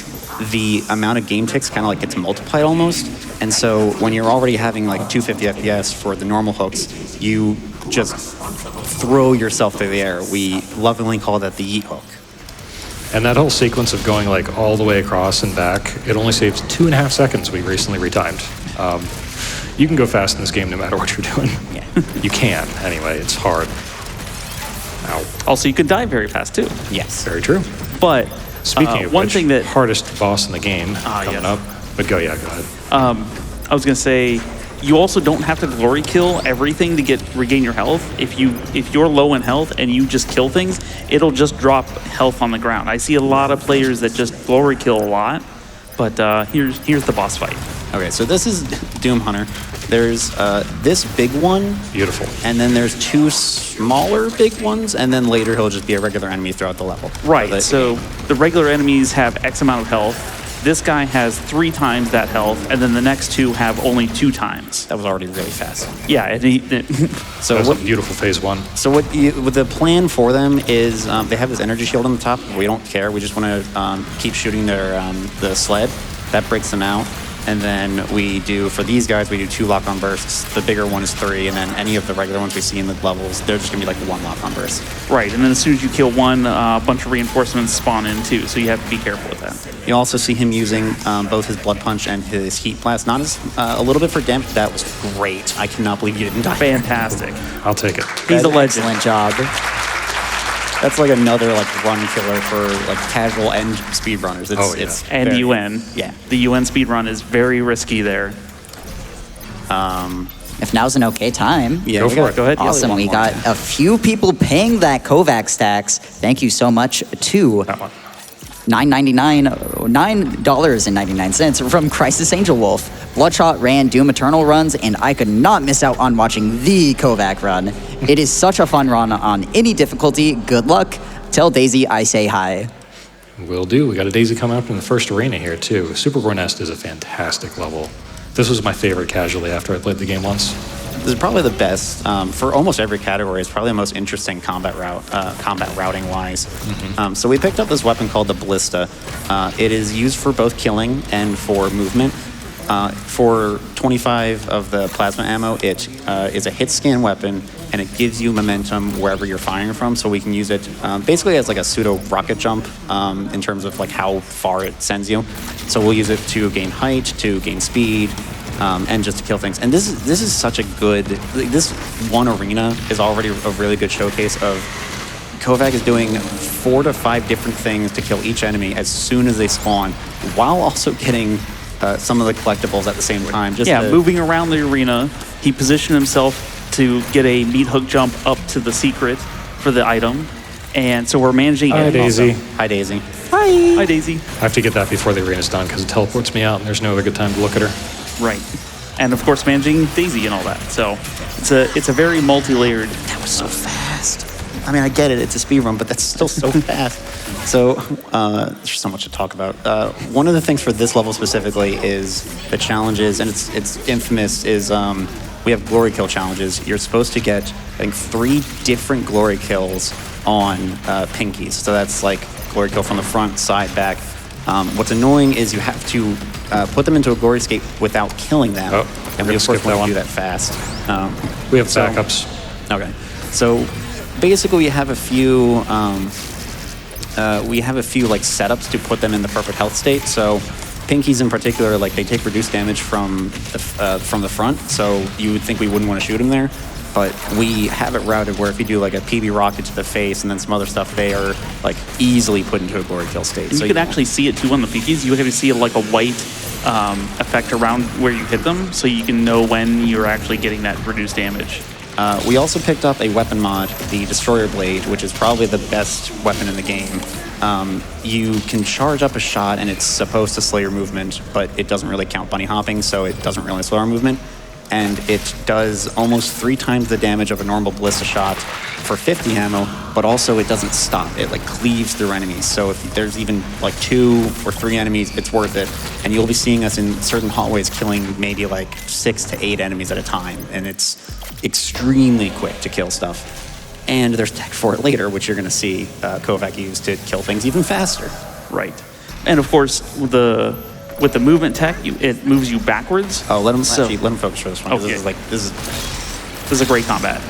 the amount of game ticks kind of gets multiplied almost. And so when you're already having 250 FPS for the normal hooks, you just throw yourself through the air. We lovingly call that the yeet hook. And that whole sequence of going all the way across and back, it only saves 2.5 seconds. We recently retimed. You can go fast in this game no matter what you're doing. Yeah. You can, anyway. It's hard. Ow. Also, you can die very fast, too. Yes. Very true. But Speaking of one which, thing that hardest boss in the game coming yes. up. But go ahead. I was gonna say, you also don't have to glory kill everything to regain your health. If you're low in health and you just kill things, it'll just drop health on the ground. I see a lot of players that just glory kill a lot, but here's the boss fight. Okay, so this is Doom Hunter. There's this big one. Beautiful. And then there's 2 smaller big ones, and then later he'll just be a regular enemy throughout the level. Right, so the regular enemies have X amount of health. This guy has 3 times that health, and then the next 2 have only 2 times. That was already really fast. Yeah, and So That was what? a beautiful phase 1. So what the plan for them is they have this energy shield on the top. We don't care. We just want to keep shooting the sled. That breaks them out. And then we do, for these guys, we do 2 lock-on bursts. The bigger one is 3, and then any of the regular ones we see in the levels, they're just gonna be like 1 lock-on burst. Right, and then as soon as you kill one, a bunch of reinforcements spawn in too, so you have to be careful with that. You also see him using both his Blood Punch and his Heat Blast. Not as, a little bit for damage. That was great. I cannot believe you didn't die. Fantastic. I'll take it. He's a legend. Excellent job. That's like another like run killer for like casual and speedrunners. It's And very- UN. Yeah. The UN speedrun is very risky there. If now's an okay time. Yeah, Go we for got it. Go ahead. probably Awesome. one We more. got a few people paying that KovaaK stacks. Thank you so much to That one. $9.99 from Crisis Angel Wolf. Bloodshot ran Doom Eternal runs, and I could not miss out on watching the KovaaK run. It is such a fun run on any difficulty. Good luck. Tell Daisy I say hi. Will do. We got a Daisy coming up in the first arena here, too. Superboy Nest is a fantastic level. This was my favorite casualty after I played the game once. This is probably the best for almost every category. It's probably the most interesting combat routing wise. So we picked up this weapon called the Ballista. It is used for both killing and for movement. For 25 of the plasma ammo, it is a hit scan weapon, and it gives you momentum wherever you're firing from. So we can use it basically as like a pseudo rocket jump in terms of like how far it sends you. So we'll use it to gain height, to gain speed, and just to kill things. And this is such a good. This one arena is already a really good showcase of KovaaK is doing 4 to 5 different things to kill each enemy as soon as they spawn, while also getting some of the collectibles at the same time. Just Yeah, to- moving around the arena, he positioned himself to get a meat hook jump up to the secret for the item. And so we're managing Hi, it. Daisy. Hi, Daisy. Hi, Daisy. I have to get that before the arena's done because it teleports me out and there's no other good time to look at her. Right. And of course, managing Daisy and all that. So it's a very multi-layered. That was so fast. I mean, I get it. It's a speed run, but that's still so fast. So there's so much to talk about. One of the things for this level specifically is the challenges, and it's infamous, is we have glory kill challenges. You're supposed to get, I think, 3 different glory kills on pinkies. So that's like glory kill from the front, side, back. What's annoying is you have to put them into a glory escape without killing them. Oh, and we're we gonna of course skip that want to one. do that fast. We have So- backups. Okay, so basically we have a few like setups to put them in the perfect health state. So pinkies in particular, like they take reduced damage from the front, so you would think we wouldn't want to shoot them there, but we have it routed where if you do like a PB rocket to the face and then some other stuff, they are like easily put into a glory kill state. You So can actually see it too on the pinkies. You can see like a white effect around where you hit them, so you can know when you're actually getting that reduced damage. We also picked up a weapon mod, the Destroyer Blade, which is probably the best weapon in the game. You can charge up a shot and it's supposed to slow your movement, but it doesn't really count bunny hopping, so it doesn't really slow our movement. And it does almost 3 times the damage of a normal ballista shot for 50 ammo, but also it doesn't stop. It like cleaves through enemies. So if there's even like 2 or 3 enemies, it's worth it. And you'll be seeing us in certain hallways killing maybe like 6 to 8 enemies at a time. And it's extremely quick to kill stuff. And there's tech for it later, which you're going to see KovaaK use to kill things even faster. Right. And of course, with the movement tech, it moves you backwards. Oh, let him So- let him focus for this one. 'cause Okay. This is This is a great combat.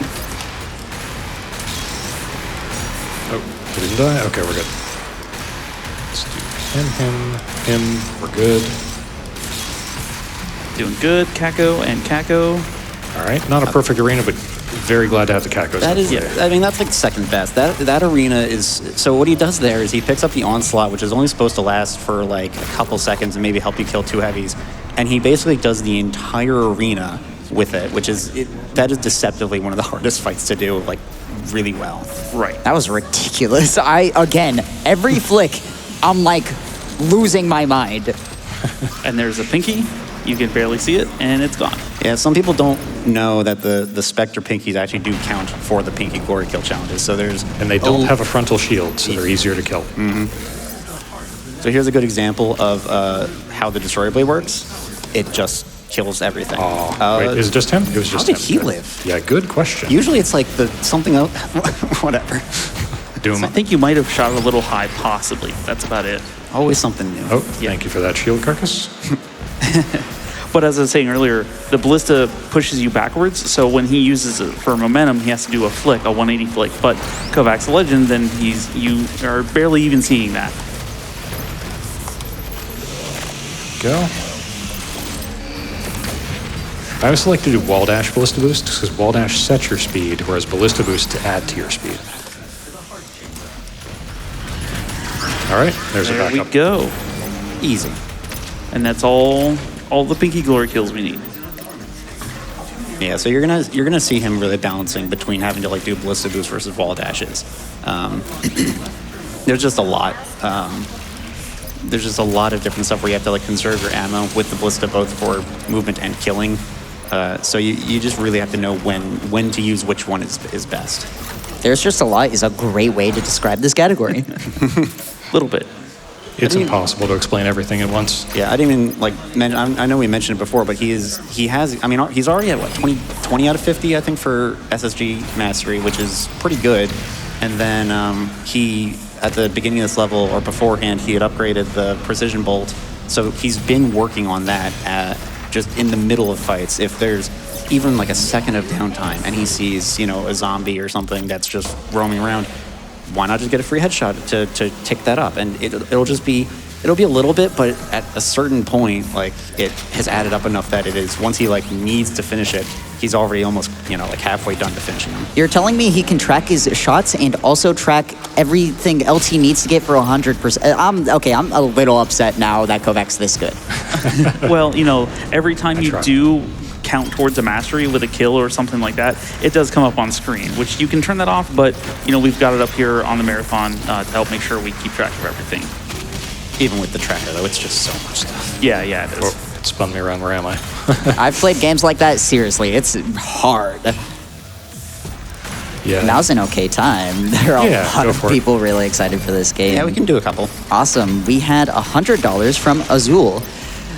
Oh, he didn't die? Okay, we're good. Let's do him. We're good. Doing good, Kako and Kako. All right, not a perfect arena, but very glad to have the Kakos. That is, Yeah. I mean, that's like second best. That arena is, so what he does there is he picks up the onslaught, which is only supposed to last for like a couple seconds and maybe help you kill 2 heavies. And he basically does the entire arena with it, which is, that is deceptively one of the hardest fights to do, like, really well. Right. That was ridiculous. Again, every flick, I'm like losing my mind. And there's a pinky. You can barely see it, and it's gone. Yeah, some people don't know that the Spectre pinkies actually do count for the pinky glory kill challenges. So there's, And they don't have a frontal shield, so they're easier to kill. so here's a good example of how the Destroyer Blade works. It just kills everything. Oh, wait, is it just him? It was How just did him. he live? Yeah, good question. Usually it's like something else, whatever. Doom. I think you might have shot a little high, possibly. That's about it. Always something new. Oh, thank you for that shield, Carcass. But as I was saying earlier, the ballista pushes you backwards, so when he uses it for momentum, he has to do a flick, a 180 flick. But KovaaK's a legend, then you are barely even seeing that. Go. I always like to do wall dash ballista boost because wall dash sets your speed, whereas ballista boost to add to your speed. All right, there's a There backup. we go. Easy. And that's all the Pinky Glory kills we need. Yeah, so you're gonna see him really balancing between having to like do ballista boost versus wall dashes. There's just a lot. There's just a lot of different stuff where you have to like conserve your ammo with the ballista both for movement and killing. So you just really have to know when to use which one is best. There's just a lot is a great way to describe this category. Little bit. It's impossible to explain everything at once. Yeah, I didn't even like I know we mentioned it before, but he's already at what 20 out of 50 I think for SSG mastery, which is pretty good. And then he at the beginning of this level or beforehand he had upgraded the precision bolt, so he's been working on that just in the middle of fights. If there's even like a second of downtime and he sees a zombie or something that's just roaming around, why not just get a free headshot to tick that up? And it'll be a little bit, but at a certain point, like it has added up enough that it is once he like needs to finish it, he's already almost like halfway done to finishing them. You're telling me he can track his shots and also track everything else he needs to get for 100%. I'm a little upset now that KovaaK's this good. Well, every time you try. do count towards a mastery with a kill or something like that, it does come up on screen, which you can turn that off, but we've got it up here on the marathon to help make sure we keep track of everything. Even with the tracker though, it's just so much stuff. Yeah, it is. Oh, it spun me around. Where am I? I've played games like that. Seriously, it's hard. Yeah. Now's an okay time. There are Yeah, a lot go of for it. people really excited for this game. Yeah, we can do a couple. Awesome. We had $100 from Azul.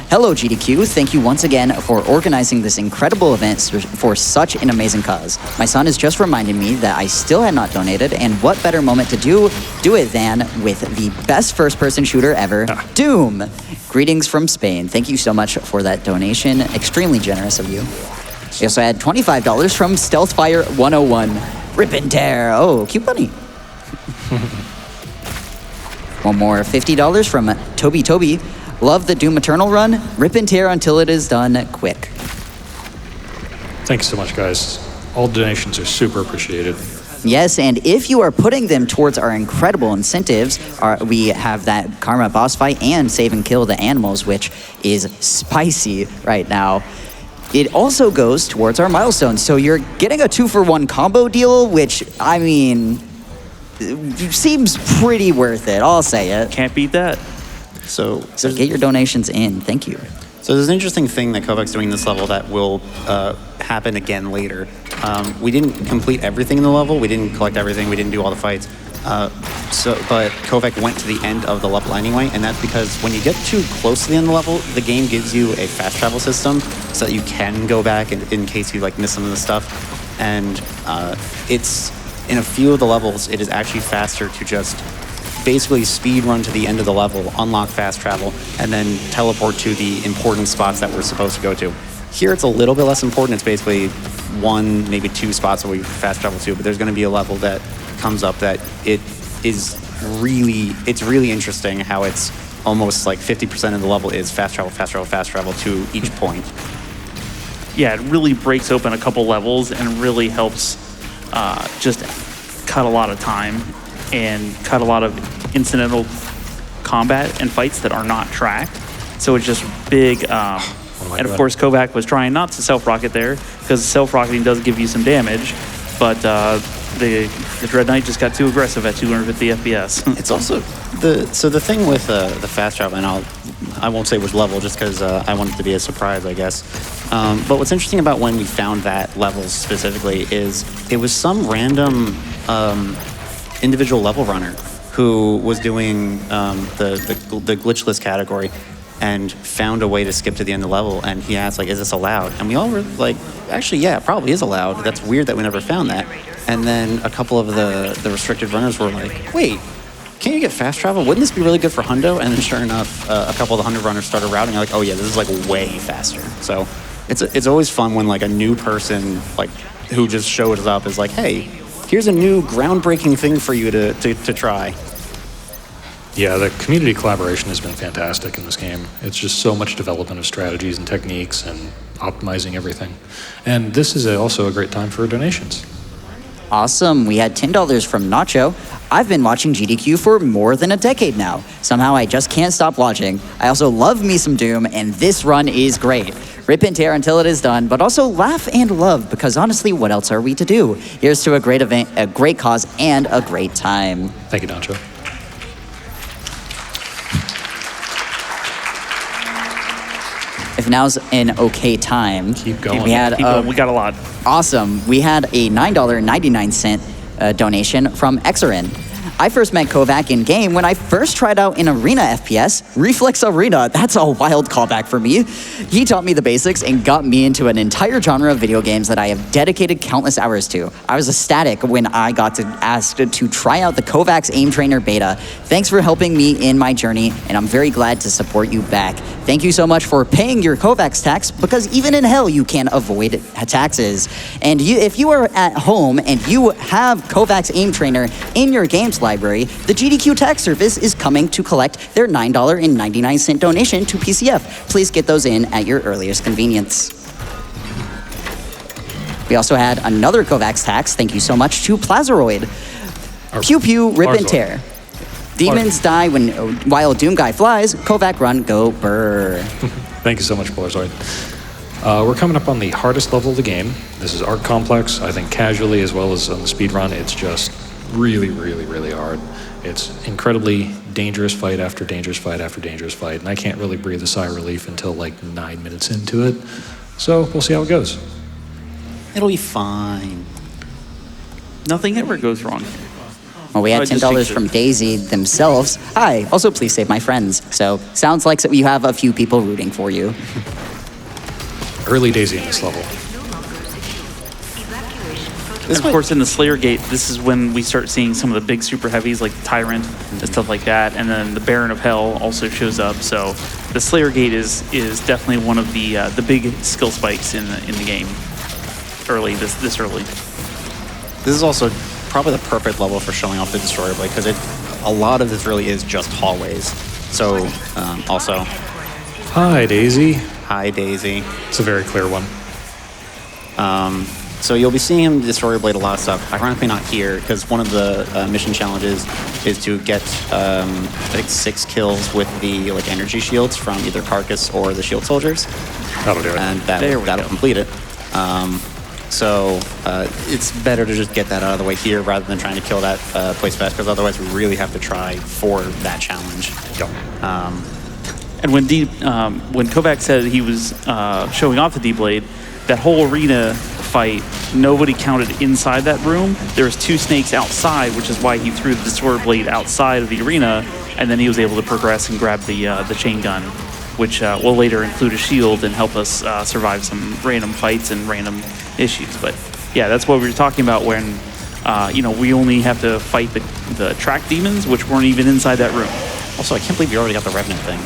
Hello, GDQ. Thank you once again for organizing this incredible event for such an amazing cause. My son has just reminded me that I still had not donated, and what better moment to do it than with the best first-person shooter ever, Doom. Greetings from Spain. Thank you so much for that donation. Extremely generous of you. We also had $25 from Stealthfire101. Rip and tear. Oh, cute bunny. One more $50 from Toby. Love the Doom Eternal run. Rip and tear until it is done quick. Thank you so much, guys. All donations are super appreciated. Yes, and if you are putting them towards our incredible incentives, we have that Karma boss fight and save and kill the animals, which is spicy right now. It also goes towards our milestones. So you're getting a 2-for-1 combo deal, which, I mean, seems pretty worth it. I'll say it. Can't beat that. So Get your donations in. Thank you. So there's an interesting thing that KovaaK's doing in this level that will happen again later. We didn't complete everything in the level. We didn't collect everything. We didn't do all the fights. But KovaaK went to the end of the level anyway, and that's because when you get too close to the end of the level, the game gives you a fast travel system so that you can go back in case you like miss some of the stuff. And it's in a few of the levels, it is actually faster to just basically speed run to the end of the level, unlock fast travel, and then teleport to the important spots that we're supposed to go to. Here it's a little bit less important. It's basically 1, maybe 2 spots that we fast travel to, but there's going to be a level that comes up that it's really interesting how it's almost like 50% of the level is fast travel to each point. Yeah, it really breaks open a couple levels and really helps just cut a lot of time and cut a lot of incidental combat and fights that are not tracked. So it's just big. And of course, KovaaK was trying not to self-rocket there because self-rocketing does give you some damage, but the Dread Knight just got too aggressive at 250 FPS. It's also the thing with the fast travel, and I won't say which level just because I want it to be a surprise, I guess. But what's interesting about when we found that level specifically is it was some random individual level runner who was doing the glitchless category and found a way to skip to the end of the level, and he asked, like, is this allowed? And we all were like, actually, yeah, it probably is allowed. That's weird that we never found that. And then a couple of the restricted runners were like, wait, can't you get fast travel? Wouldn't this be really good for Hundo? And then sure enough, a couple of the Hundo runners started routing. Like, oh yeah, this is like way faster. So it's always fun when like a new person like who just shows up is like, hey, here's a new groundbreaking thing for you to try. Yeah, the community collaboration has been fantastic in this game. It's just so much development of strategies and techniques and optimizing everything. And this is also a great time for donations. Awesome. We had $10 from Nacho. I've been watching GDQ for more than a decade now. Somehow I just can't stop watching. I also love me some Doom, and this run is great. Rip and tear until it is done, but also laugh and love, because honestly, what else are we to do? Here's to a great event, a great cause, and a great time. Thank you, Nacho. If now's an okay time. Keep going. We had Keep going. We got a lot. Awesome. We had a $9.99 donation from Xerin. I first met KovaaK in game when I first tried out an arena FPS, Reflex Arena. That's a wild callback for me. He taught me the basics and got me into an entire genre of video games that I have dedicated countless hours to. I was ecstatic when I got asked to try out the KovaaK's Aim Trainer beta. Thanks for helping me in my journey, and I'm very glad to support you back. Thank you so much for paying your KovaaK's tax, because even in hell you can't avoid taxes. And if you are at home and you have KovaaK's Aim Trainer in your games library, the GDQ tax service is coming to collect their $9.99 donation to PCF. Please get those in at your earliest convenience. We also had another KovaaK's tax. Thank you so much to Plazaroid. Pew pew, rip and tear. Demons die while Doom Guy flies. KovaaK run, go burr. Thank you so much, Polaroid. We're coming up on the hardest level of the game. This is Arc Complex. I think casually as well as on the speed run, it's just really, really, really hard. It's incredibly dangerous fight after dangerous fight after dangerous fight, and I can't really breathe a sigh of relief until like 9 minutes into it. So we'll see how it goes. It'll be fine. Nothing ever goes wrong. Well, we had $10 from Daisy themselves. Hi, also please save my friends. So sounds like you have a few people rooting for you. Early Daisy in this level. And of course, in the Slayer Gate, this is when we start seeing some of the big super heavies like the Tyrant and stuff like that, and then the Baron of Hell also shows up. So the Slayer Gate is definitely one of the big skill spikes in the game. Early this early. This is also probably the perfect level for showing off the Destroyer Blade, because a lot of this really is just hallways. So also, Hi, Daisy. hi Daisy. It's a very clear one. So you'll be seeing him destroy blade a lot of stuff. Ironically not here, because one of the mission challenges is to get I think 6 kills with the like energy shields from either Carcass or the Shield Soldiers. That'll do it. And that'll complete it. So it's better to just get that out of the way here rather than trying to kill that place fast, because otherwise we really have to try for that challenge. Go. And when KovaaK said he was showing off the D-Blade, that whole arena fight, nobody counted inside that room. There was 2 snakes outside, which is why he threw the Destroyer Blade outside of the arena, and then he was able to progress and grab the chain gun, which will later include a shield and help us survive some random fights and random issues. But yeah, that's what we were talking about when we only have to fight the track demons, which weren't even inside that room. Also, I can't believe you already got the Revenant thing.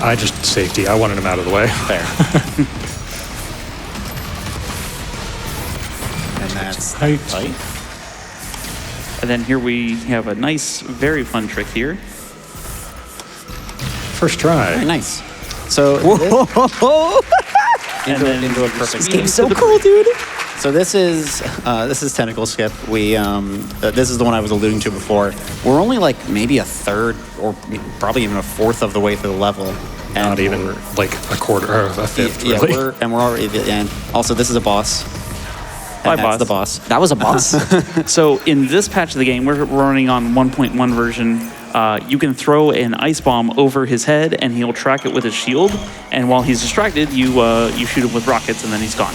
I just safety. I wanted him out of the way. Fair. And that's Height. fight. And then here we have a nice, very fun trick here. First try. Very nice. So into a perfect This game's so cool, dude. So this is Tentacle Skip. This is the one I was alluding to before. We're only like maybe a third or probably even a fourth of the way through the level. And Not even like a quarter or a fifth, Yeah, really. we're already at the end. Also, this is a boss. Hi, And that's boss. the boss. That was a boss. So in this patch of the game, we're running on 1.1 version. You can throw an ice bomb over his head, and he'll track it with his shield. And while he's distracted, you shoot him with rockets, and then he's gone.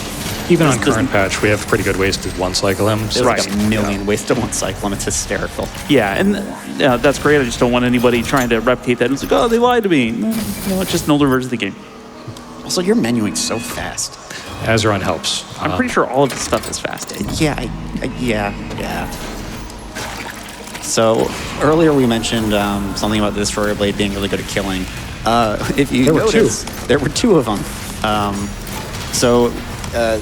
Even on This current patch, we have pretty good ways to one-cycle him. There's Right. like a million ways to one cycle, and it's hysterical. Yeah, and that's great. I just don't want anybody trying to replicate that. It's like, oh, they lied to me. No, it's just an older version of the game. Also, you're menuing so fast. Azeron helps. I'm pretty sure all of this stuff is fast. Yeah, yeah. So earlier we mentioned something about the Destroyer Blade being really good at killing. If you notice, there were two of them.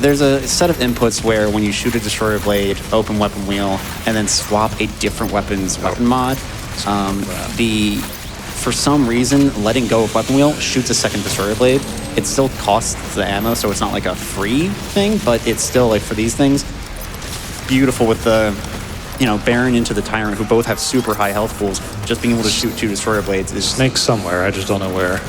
There's a set of inputs where when you shoot a Destroyer Blade, open weapon wheel, and then swap a different weapon's weapon mod, for some reason, letting go of weapon wheel shoots a second Destroyer Blade. It still costs the ammo, so it's not like a free thing, but it's still, like, for these things, beautiful with the, Baron into the Tyrant, who both have super high health pools. Just being able to shoot two Destroyer Blades is... Snake's somewhere, I just don't know where.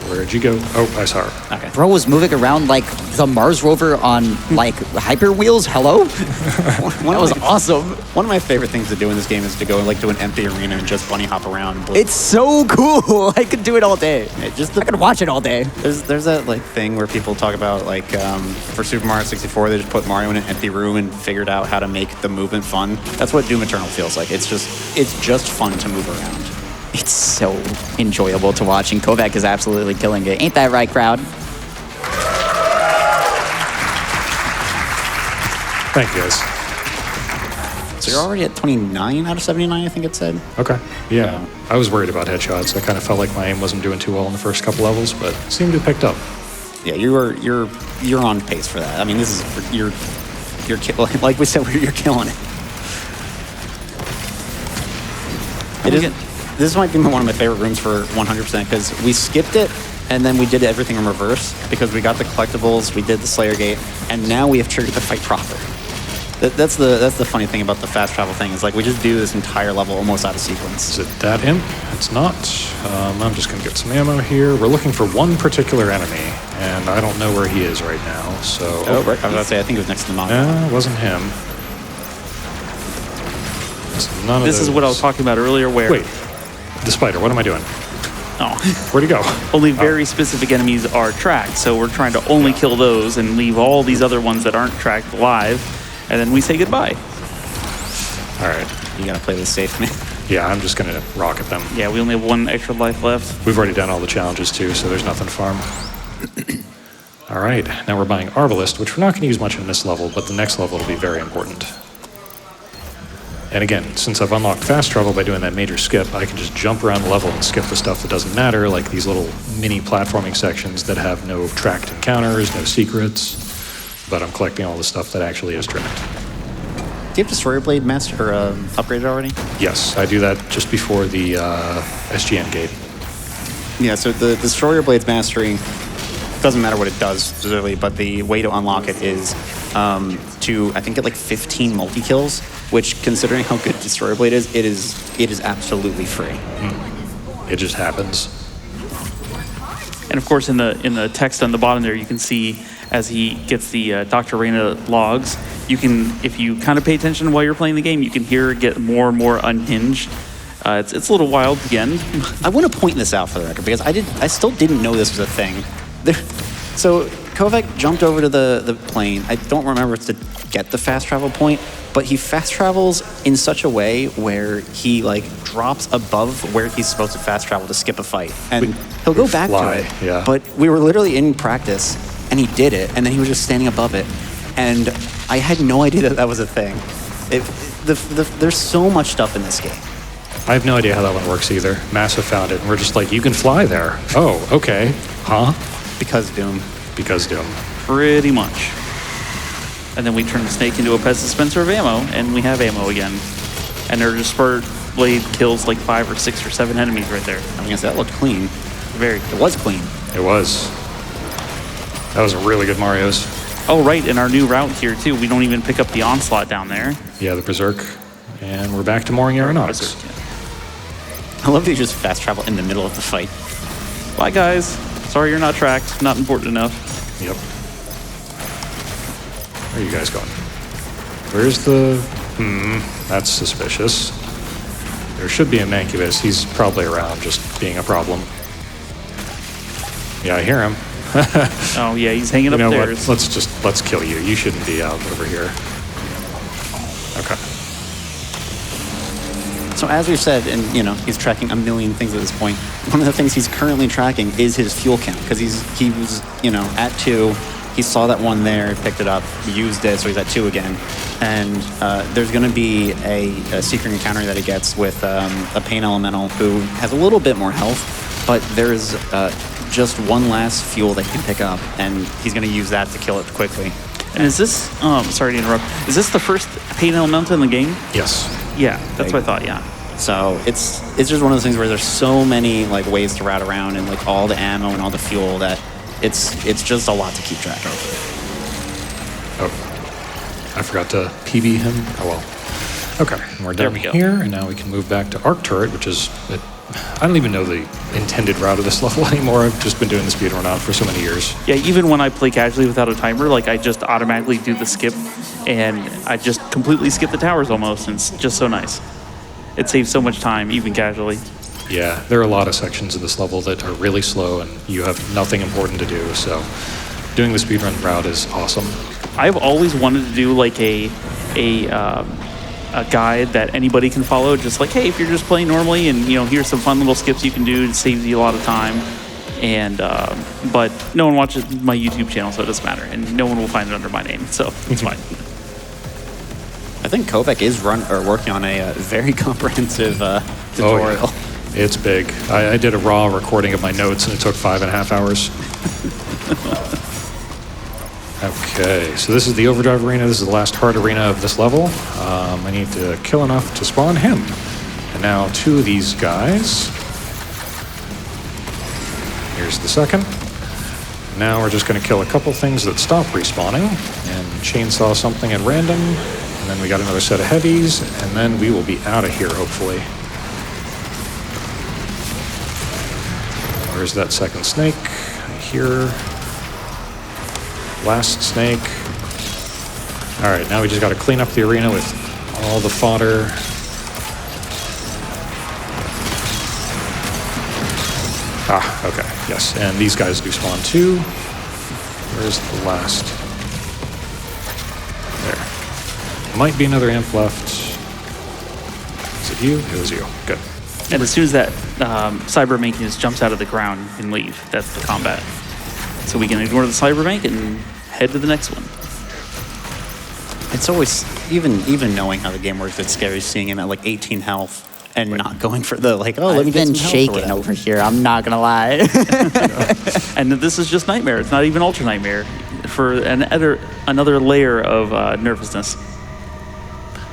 Where'd you go? Oh, I saw her. Okay. Bro was moving around like the Mars rover on like hyper wheels. Hello? That was awesome. One of my favorite things to do in this game is to go to an empty arena and just bunny hop around. It's so cool. I could do it all day. I could watch it all day. There's that like thing where people talk about like for Super Mario 64 they just put Mario in an empty room and figured out how to make the movement fun. That's what Doom Eternal feels like. It's just fun to move around. It's so enjoyable to watch, and KovaaK is absolutely killing it. Ain't that right, crowd? Thank you, guys. So you're already at 29 out of 79, I think it said. Okay. Yeah. I was worried about headshots. I kind of felt like my aim wasn't doing too well in the first couple levels, but it seemed to have picked up. Yeah, you're on pace for that. I mean, this is you're like we said, you're killing it. This might be one of my favorite rooms for 100% because we skipped it and then we did everything in reverse because we got the collectibles, we did the Slayer Gate, and now we have triggered the fight proper. That's the funny thing about the fast travel thing is like we just do this entire level almost out of sequence. Is it that imp? It's not. I'm just going to get some ammo here. We're looking for one particular enemy, and I don't know where he is right now. So. I was about to say I think it was next to the mountain. No, it wasn't him. This is what I was talking about earlier. Where? Wait. The spider, what am I doing? Oh. Where'd he go? Only very specific enemies are tracked, so we're trying to only kill those and leave all these other ones that aren't tracked alive, and then we say goodbye. All right. You gotta play this safe, man. Yeah, I'm just gonna rocket them. Yeah, we only have one extra life left. We've already done all the challenges too, so there's nothing to farm. All right, now we're buying Arbalist, which we're not gonna use much in this level, but the next level will be very important. And again, since I've unlocked fast travel by doing that major skip, I can just jump around the level and skip the stuff that doesn't matter, like these little mini platforming sections that have no tracked encounters, no secrets, but I'm collecting all the stuff that actually is tracked. Do you have Destroyer Blade master upgraded already? Yes, I do that just before the SGN gate. Yeah, so the Destroyer Blade's mastery doesn't matter what it does specifically, but the way to unlock it is to, I think, get like 15 multi-kills, which, considering how good Destroyer Blade is, it is absolutely free. It just happens. And of course, in the text on the bottom there, you can see as he gets the Dr. Reyna logs, you can, if you kind of pay attention while you're playing the game, you can hear it get more and more unhinged. It's a little wild again. I want to point this out for the record because I still didn't know this was a thing. So KovaaK jumped over to the plane. I don't remember to get the fast travel point, but he fast travels in such a way where he like drops above where he's supposed to fast travel to skip a fight, and he'll go back to it. Yeah. But we were literally in practice, and he did it, and then he was just standing above it, and I had no idea that was a thing. There's so much stuff in this game. I have no idea how that one works either. Massive found it, and we're just like, you can fly there. Oh, okay. Huh? Because Doom. Because Doom. Pretty much. And then we turn the snake into a pet dispenser of ammo, and we have ammo again. And our Destroyer Blade kills like 5 or 6 or 7 enemies right there. I guess that looked clean. It was clean. It was. That was a really good Mario's. Oh, right, in our new route here, too. We don't even pick up the Onslaught down there. Yeah, the Berserk. And we're back to mooring aeronautics. Berserk, yeah. I love that you just fast travel in the middle of the fight. Bye, guys. Sorry you're not tracked. Not important enough. Yep. Where are you guys going? Where's the... that's suspicious. There should be a Mancubus. He's probably around, just being a problem. Yeah, I hear him. Oh, yeah, he's hanging up there. Let's kill you. You shouldn't be out over here. Okay. So as we've said, and he's tracking a million things at this point. One of the things he's currently tracking is his fuel count, because he was at 2. he saw that one there, picked it up, used it, so he's at 2 again. And there's going to be a secret encounter that he gets with a Pain Elemental who has a little bit more health, but there's just one last fuel that he can pick up, and he's going to use that to kill it quickly. And is this, sorry to interrupt, is this the first Pain Elemental in the game? Yes. Yeah, that's what I thought, yeah. So it's just one of those things where there's so many like ways to route around and like all the ammo and all the fuel that it's just a lot to keep track of. Oh, I forgot to PB him. Oh well. Okay, and we're There done we go. here, and now we can move back to Arc Turret, which is I don't even know the intended route of this level anymore. I've just been doing the speedrun on it for so many years. Yeah, even when I play casually without a timer, like I just automatically do the skip, and I just completely skip the towers almost, and it's just so nice. It saves so much time, even casually. Yeah, there are a lot of sections of this level that are really slow, and you have nothing important to do, so doing the speedrun route is awesome. I've always wanted to do like a guide that anybody can follow, just like, hey, if you're just playing normally, and here's some fun little skips you can do. It saves you a lot of time, and but no one watches my YouTube channel, so it doesn't matter, and no one will find it under my name, so it's fine. I think KovaaK is working on a very comprehensive tutorial. Oh, yeah. It's big. I did a raw recording of my notes, and it took 5.5 hours. Okay, so this is the Overdrive Arena. This is the last hard arena of this level. I need to kill enough to spawn him. And now 2 of these guys. Here's the second. Now we're just going to kill a couple things that stop respawning and chainsaw something at random. And then we got another set of heavies, and then we will be out of here, hopefully. Where's that second snake? Here. Last snake. All right, now we just got to clean up the arena with all the fodder. Ah, okay, yes. And these guys do spawn too. Where's the last? There. Might be another imp left. Is it you? It was you. Good. And as soon as that cyber mankiness jumps out of the ground, you can leave. That's the combat. So we can ignore the cyber mank and head to the next one. It's always, even knowing how the game works, it's scary seeing him at like 18 health and not going for the like, oh, let me I've get been some health or shaking whatever. over here. I'm not gonna lie. And this is just Nightmare. It's not even Ultra Nightmare for another layer of nervousness.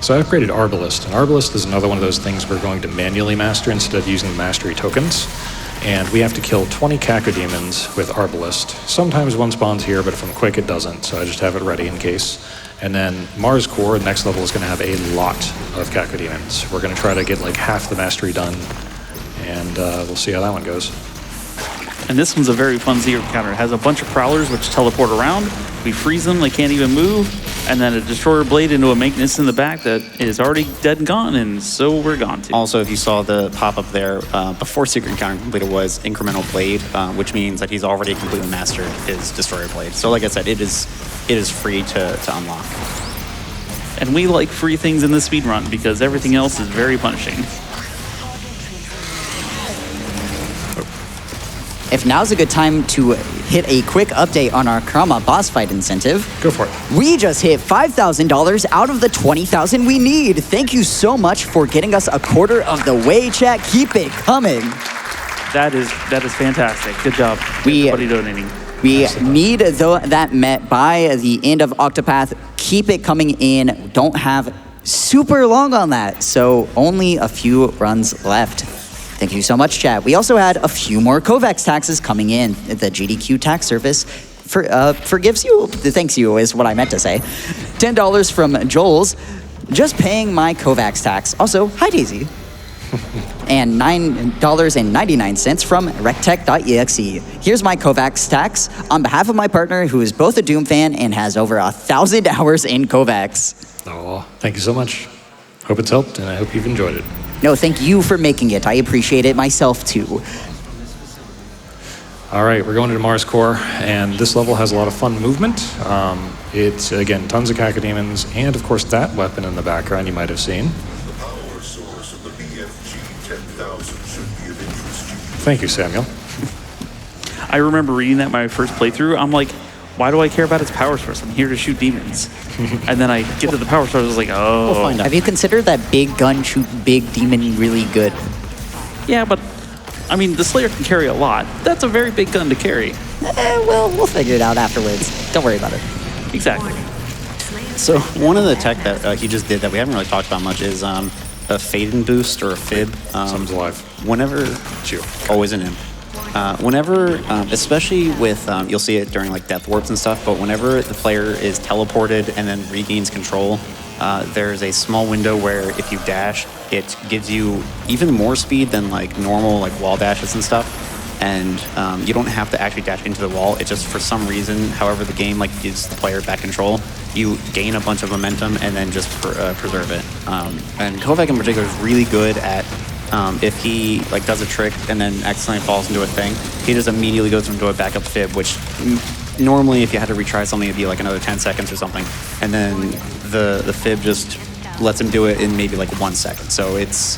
So I've created Arbalist, and Arbalist is another one of those things we're going to manually master instead of using the mastery tokens. And we have to kill 20 cacodemons with Arbalist. Sometimes one spawns here, but if I'm quick, it doesn't, so I just have it ready in case. And then Mars Core, the next level, is going to have a lot of cacodemons. We're going to try to get like half the mastery done, and we'll see how that one goes. And this one's a very fun zero encounter. It has a bunch of prowlers which teleport around. We freeze them, they can't even move. And then a destroyer blade into a maintenance in the back that is already dead and gone, and so we're gone too. Also, if you saw the pop-up there, before Secret Encounter completed was Incremental Blade, which means that he's already completely mastered his Destroyer Blade. So like I said, it is free to unlock. And we like free things in the speedrun because everything else is very punishing. If now's a good time to hit a quick update on our Krama boss fight incentive. Go for it. We just hit $5,000 out of the $20,000 we need. Thank you so much for getting us a quarter of the way, chat. Keep it coming. That is fantastic. Good job, everybody donating. We need that met by the end of Octopath. Keep it coming in. Don't have super long on that, so only a few runs left. Thank you so much, chat. We also had a few more KovaaK taxes coming in. The GDQ tax service forgives you, thanks you is what I meant to say. $10 from Joel's, just paying my KovaaK tax. Also, hi Daisy. And $9.99 from rectech.exe. Here's my KovaaK tax on behalf of my partner who is both a Doom fan and has over 1,000 hours in KovaaK. Oh, thank you so much. Hope it's helped, and I hope you've enjoyed it. No, thank you for making it. I appreciate it myself too. All right, we're going into Mars Core, and this level has a lot of fun movement. It's, again, tons of cacodemons, and of course that weapon in the background you might have seen. The power source of the BFG 10,000 should be of interest to you. Thank you, Samuel. I remember reading that my first playthrough. I'm like, why do I care about its power source? I'm here to shoot demons. And then I get to the power source, I was like, oh. We'll find out. Have you considered that big gun shoot big demon really good? Yeah, but I mean, the Slayer can carry a lot. That's a very big gun to carry. Well, we'll figure it out afterwards. Don't worry about it. Exactly. So one of the tech that he just did that we haven't really talked about much is a fade-in boost or a fib. Someone's alive. Whenever, It's you. always an imp. Whenever, especially with, you'll see it during like death warps and stuff, but whenever the player is teleported and then regains control, there's a small window where if you dash, it gives you even more speed than like normal like wall dashes and stuff. And you don't have to actually dash into the wall. It just, for some reason, however the game like gives the player back control, you gain a bunch of momentum and then just preserve it. And KovaaK in particular is really good at if he like does a trick and then accidentally falls into a thing, he just immediately goes into a backup fib, which normally if you had to retry something, it'd be like another 10 seconds or something. And then the fib just lets him do it in maybe like 1 second. So it's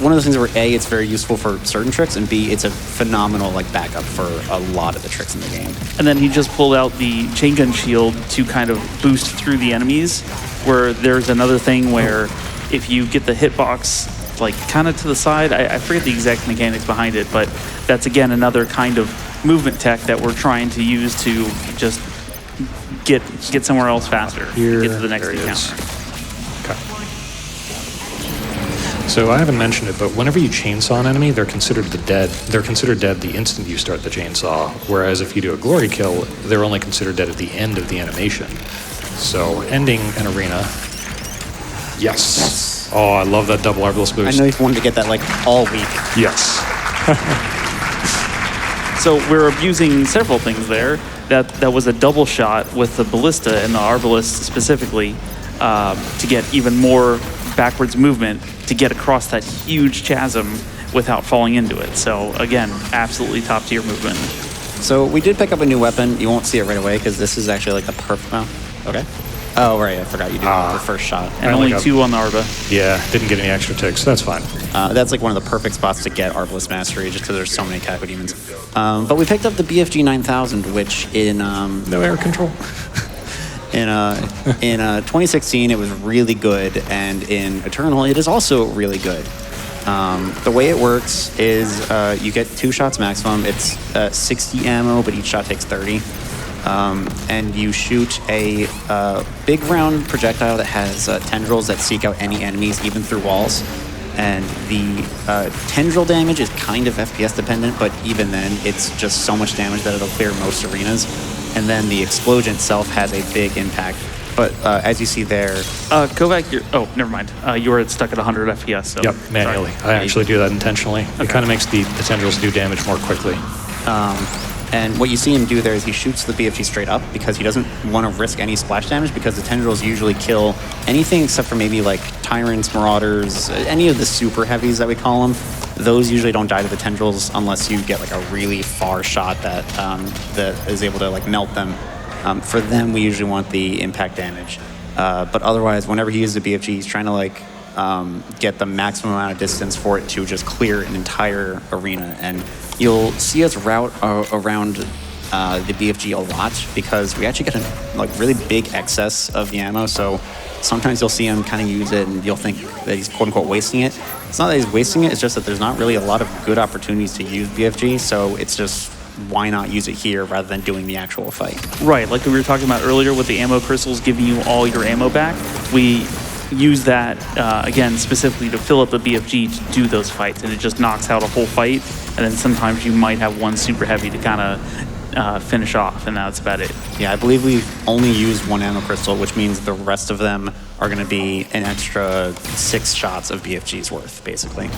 one of those things where A, it's very useful for certain tricks, and B, it's a phenomenal like backup for a lot of the tricks in the game. And then he just pulled out the chain gun shield to kind of boost through the enemies, where there's another thing where if you get the hitbox like kind of to the side, I forget the exact mechanics behind it, but that's again another kind of movement tech that we're trying to use to just get somewhere else faster, Here, get to the next there it is. encounter. Okay. So I haven't mentioned it, but whenever you chainsaw an enemy, they're considered dead. They're considered dead the instant you start the chainsaw. Whereas if you do a glory kill, they're only considered dead at the end of the animation. So ending an arena. Yes. Oh, I love that double arbalist boost. I know you've wanted to get that like all week. Yes. So we're abusing several things there. That was a double shot with the ballista and the arbalist specifically to get even more backwards movement to get across that huge chasm without falling into it. So again, absolutely top tier movement. So we did pick up a new weapon. You won't see it right away because this is actually like the perfect. Oh, okay. Oh, right. I forgot you did the first shot. And I only only got- 2 on the Arba. Yeah, didn't get any extra ticks. That's fine. That's like one of the perfect spots to get Arbalist Mastery just because there's so many Caco Demons. But we picked up the BFG 9000, which in No air control. in 2016 it was really good, and in Eternal it is also really good. The way it works is you get 2 shots maximum. It's 60 ammo, but each shot takes 30. And you shoot a big round projectile that has tendrils that seek out any enemies, even through walls. And the tendril damage is kind of FPS dependent, but even then, it's just so much damage that it'll clear most arenas. And then the explosion itself has a big impact. But as you see there, KovaaK, oh, never mind. You were stuck at 100 FPS. So Yep, manually. sorry. I actually do that intentionally. It kind of makes the tendrils do damage more quickly. and what you see him do there is he shoots the BFG straight up because he doesn't want to risk any splash damage, because the tendrils usually kill anything except for maybe like Tyrants, Marauders, any of the super heavies that we call them. Those usually don't die to the tendrils unless you get like a really far shot that that is able to like melt them. For them, we usually want the impact damage. But otherwise, whenever he uses the BFG, he's trying to like get the maximum amount of distance for it to just clear an entire arena. And you'll see us route around the BFG a lot because we actually get a like really big excess of the ammo. So sometimes you'll see him kind of use it and you'll think that he's quote unquote wasting it. It's not that he's wasting it, it's just that there's not really a lot of good opportunities to use BFG. So it's just, why not use it here rather than doing the actual fight? Right, like we were talking about earlier with the ammo crystals giving you all your ammo back. We use that, again, specifically to fill up the BFG to do those fights, and it just knocks out a whole fight. And then sometimes you might have one super heavy to kind of finish off, and that's about it. Yeah, I believe we've only used one ammo crystal, which means the rest of them are going to be an extra 6 shots of BFG's worth, basically.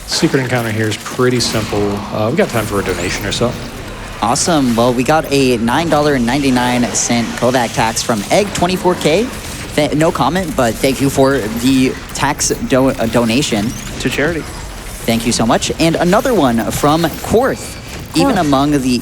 Secret encounter here is pretty simple. We got time for a donation or so. Awesome. Well, we got a $9.99 KovaaK tax from Egg24K. No comment, but thank you for the tax donation. To charity. Thank you so much. And another one from Quarth. Even among the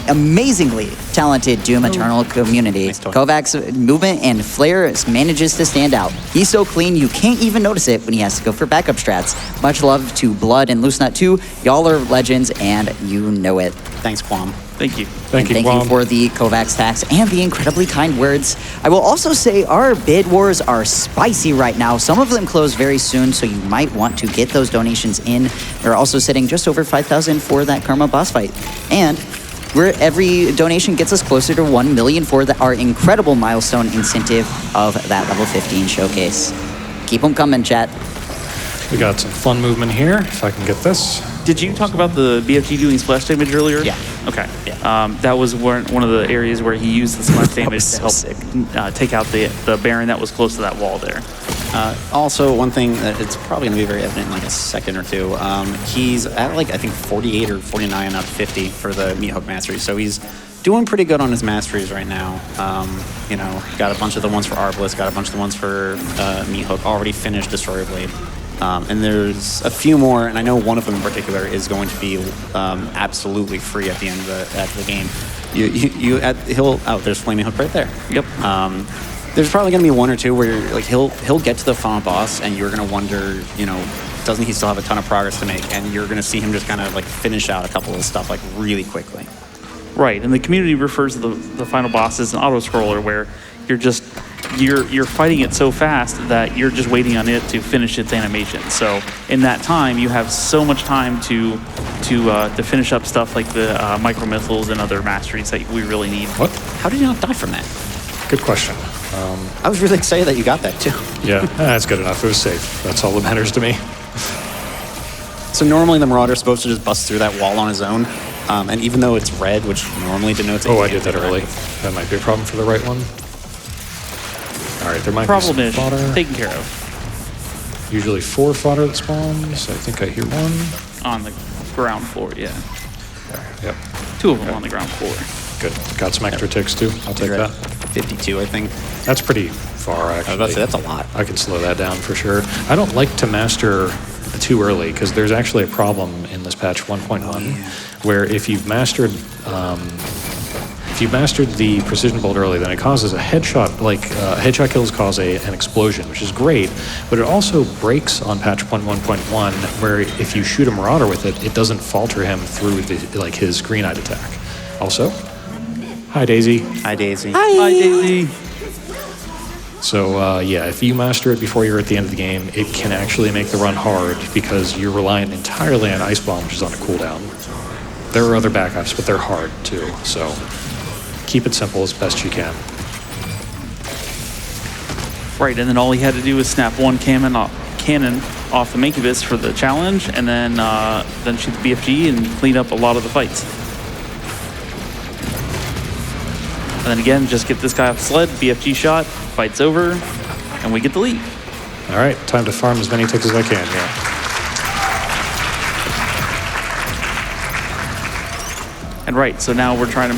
amazingly talented Doom Eternal community. Nice toy. KovaaK's movement and flair manages to stand out. He's so clean you can't even notice it when he has to go for backup strats. Much love to Blood and Loosenut 2. Y'all are legends, and you know it. Thanks, Quam. Thank you. Thank you, Thank Guam. you for the KovaaK stacks and the incredibly kind words. I will also say our bid wars are spicy right now. Some of them close very soon, so you might want to get those donations in. We're also sitting just over 5,000 for that Karma boss fight. And every donation gets us closer to 1 million for our incredible milestone incentive of that level 15 showcase. Keep them coming, chat. We got some fun movement here, if I can get this. Did you talk about the BFG doing splash damage earlier? Yeah. Okay. That was one of the areas where he used the splash damage to help take out the Baron that was close to that wall there. Also, one thing that it's probably going to be very evident in like a second or two, he's at like, I think 48 or 49 out of 50 for the Meat Hook Mastery. So he's doing pretty good on his masteries right now. You know, got a bunch of the ones for Arbalest, got a bunch of the ones for Meat Hook, already finished Destroyer Blade. And there's a few more, and I know one of them in particular is going to be absolutely free at the end of the game. There's Flaming Hook right there. Yep. There's probably going to be one or two where like he'll get to the final boss, and you're going to wonder, you know, doesn't he still have a ton of progress to make? And you're going to see him just kind of like finish out a couple of stuff like really quickly. Right, and the community refers to the final boss as an auto-scroller where you're fighting it so fast that you're just waiting on it to finish its animation. So in that time, you have so much time to finish up stuff like the micro missiles and other masteries that we really need. What? How did you not die from that? Good question. I was really excited that you got that too. Yeah, that's good enough. It was safe. That's all that matters to me. So normally the Marauder's supposed to just bust through that wall on his own. And even though it's red, which normally denotes... Oh, I did that early. That might be a problem for the right one. All right, there might Problem be is some fodder. taken care of Usually 4 fodder that spawns. I think I hear one. on the ground floor, yeah. Yep, 2 of them on the ground floor. good. Got some extra ticks too. I'll take that. 52, I think. That's pretty far, I was actually. about to say, that's a lot. I can slow that down for sure. I don't like to master too early because there's actually a problem in this patch 1.1 where if you've mastered the precision bolt early, then it causes a headshot. Like headshot kills cause an explosion, which is great, but it also breaks on patch 1.1.1 where if you shoot a Marauder with it, it doesn't falter him through his green-eyed attack. Also, hi Daisy. Hi, Daisy. Hi, Daisy. So yeah, if you master it before you're at the end of the game, it can actually make the run hard because you're reliant entirely on Ice Bomb, which is on a cooldown. There are other backups, but they're hard too. So keep it simple as best you can. Right, and then all he had to do was snap one cannon off the Mancubus for the challenge, and then shoot the BFG and clean up a lot of the fights. And then again, just get this guy off the sled, BFG shot, fight's over, and we get the lead. All right, time to farm as many ticks as I can here. And right, so now we're trying to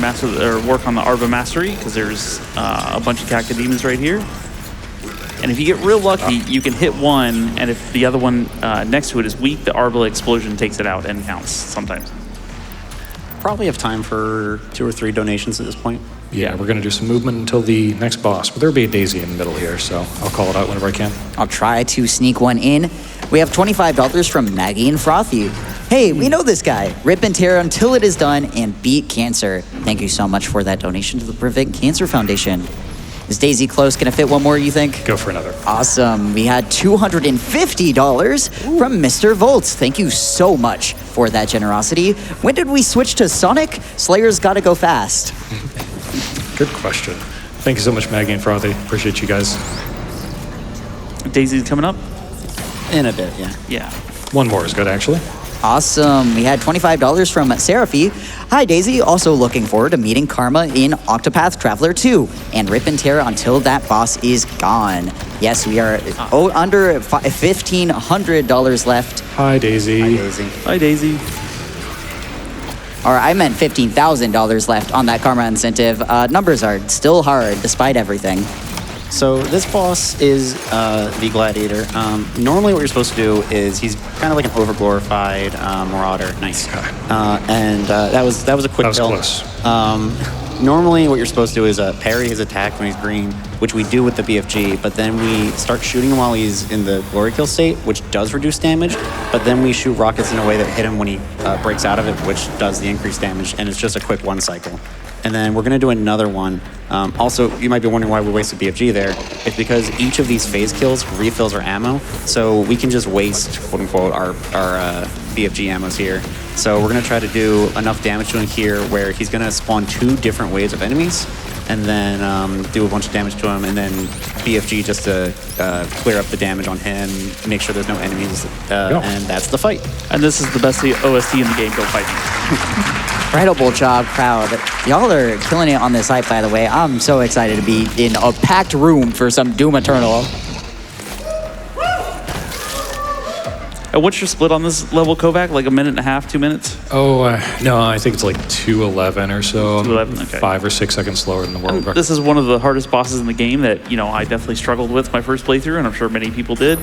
work on the Arba Mastery, because there's a bunch of Cacodemons right here. And if you get real lucky, you can hit one, and if the other one next to it is weak, the Arba Explosion takes it out and counts sometimes. Probably have time for 2 or 3 donations at this point. Yeah, we're going to do some movement until the next boss, but there'll be a Daisy in the middle here, so I'll call it out whenever I can. I'll try to sneak one in. We have $25 from Maggie and Frothy. Hey, we know this guy. Rip and tear until it is done and beat cancer. Thank you so much for that donation to the Prevent Cancer Foundation. Is Daisy close? Can I fit one more, you think? Go for another. Awesome. We had $250 from Mr. Volts. Thank you so much for that generosity. When did we switch to Sonic? Slayer's gotta go fast. Good question. Thank you so much, Maggie and Frothy. Appreciate you guys. Daisy's coming up? In a bit, yeah. Yeah. One more is good, actually. Awesome. We had $25 from Seraphy. Hi, Daisy. Also looking forward to meeting Karma in Octopath Traveler 2 and rip and tear until that boss is gone. Yes, we are under $1,500 left. Hi, Daisy. Hi, Daisy. Hi, Daisy. Or I meant $15,000 left on that Karma incentive. Numbers are still hard despite everything. So this boss is the Gladiator. Normally what you're supposed to do is he's kind of like an overglorified Marauder. Nice. And that was a quick That was kill. close. normally what you're supposed to do is parry his attack when he's green, which we do with the BFG, but then we start shooting him while he's in the glory kill state, which does reduce damage, but then we shoot rockets in a way that hit him when he breaks out of it, which does the increased damage, and it's just a quick one cycle. And then we're going to do another one. Also, you might be wondering why we wasted BFG there. It's because each of these phase kills refills our ammo, so we can just waste, quote-unquote, our BFG ammos here. So we're going to try to do enough damage to him here where he's going to spawn 2 different waves of enemies, and then do a bunch of damage to him, and then BFG just to clear up the damage on him, make sure there's no enemies, and that's the fight. And this is the best OST in the game, go fighting. Incredible job, crowd. Y'all are killing it on this hype, by the way. I'm so excited to be in a packed room for some Doom Eternal. And what's your split on this level, KovaaK? Like a minute and a half, 2 minutes? Oh, no, I think it's like 2:11 or so. 2:11, okay. 5 or 6 seconds slower than the world record. This is one of the hardest bosses in the game that, you know, I definitely struggled with my first playthrough, and I'm sure many people did.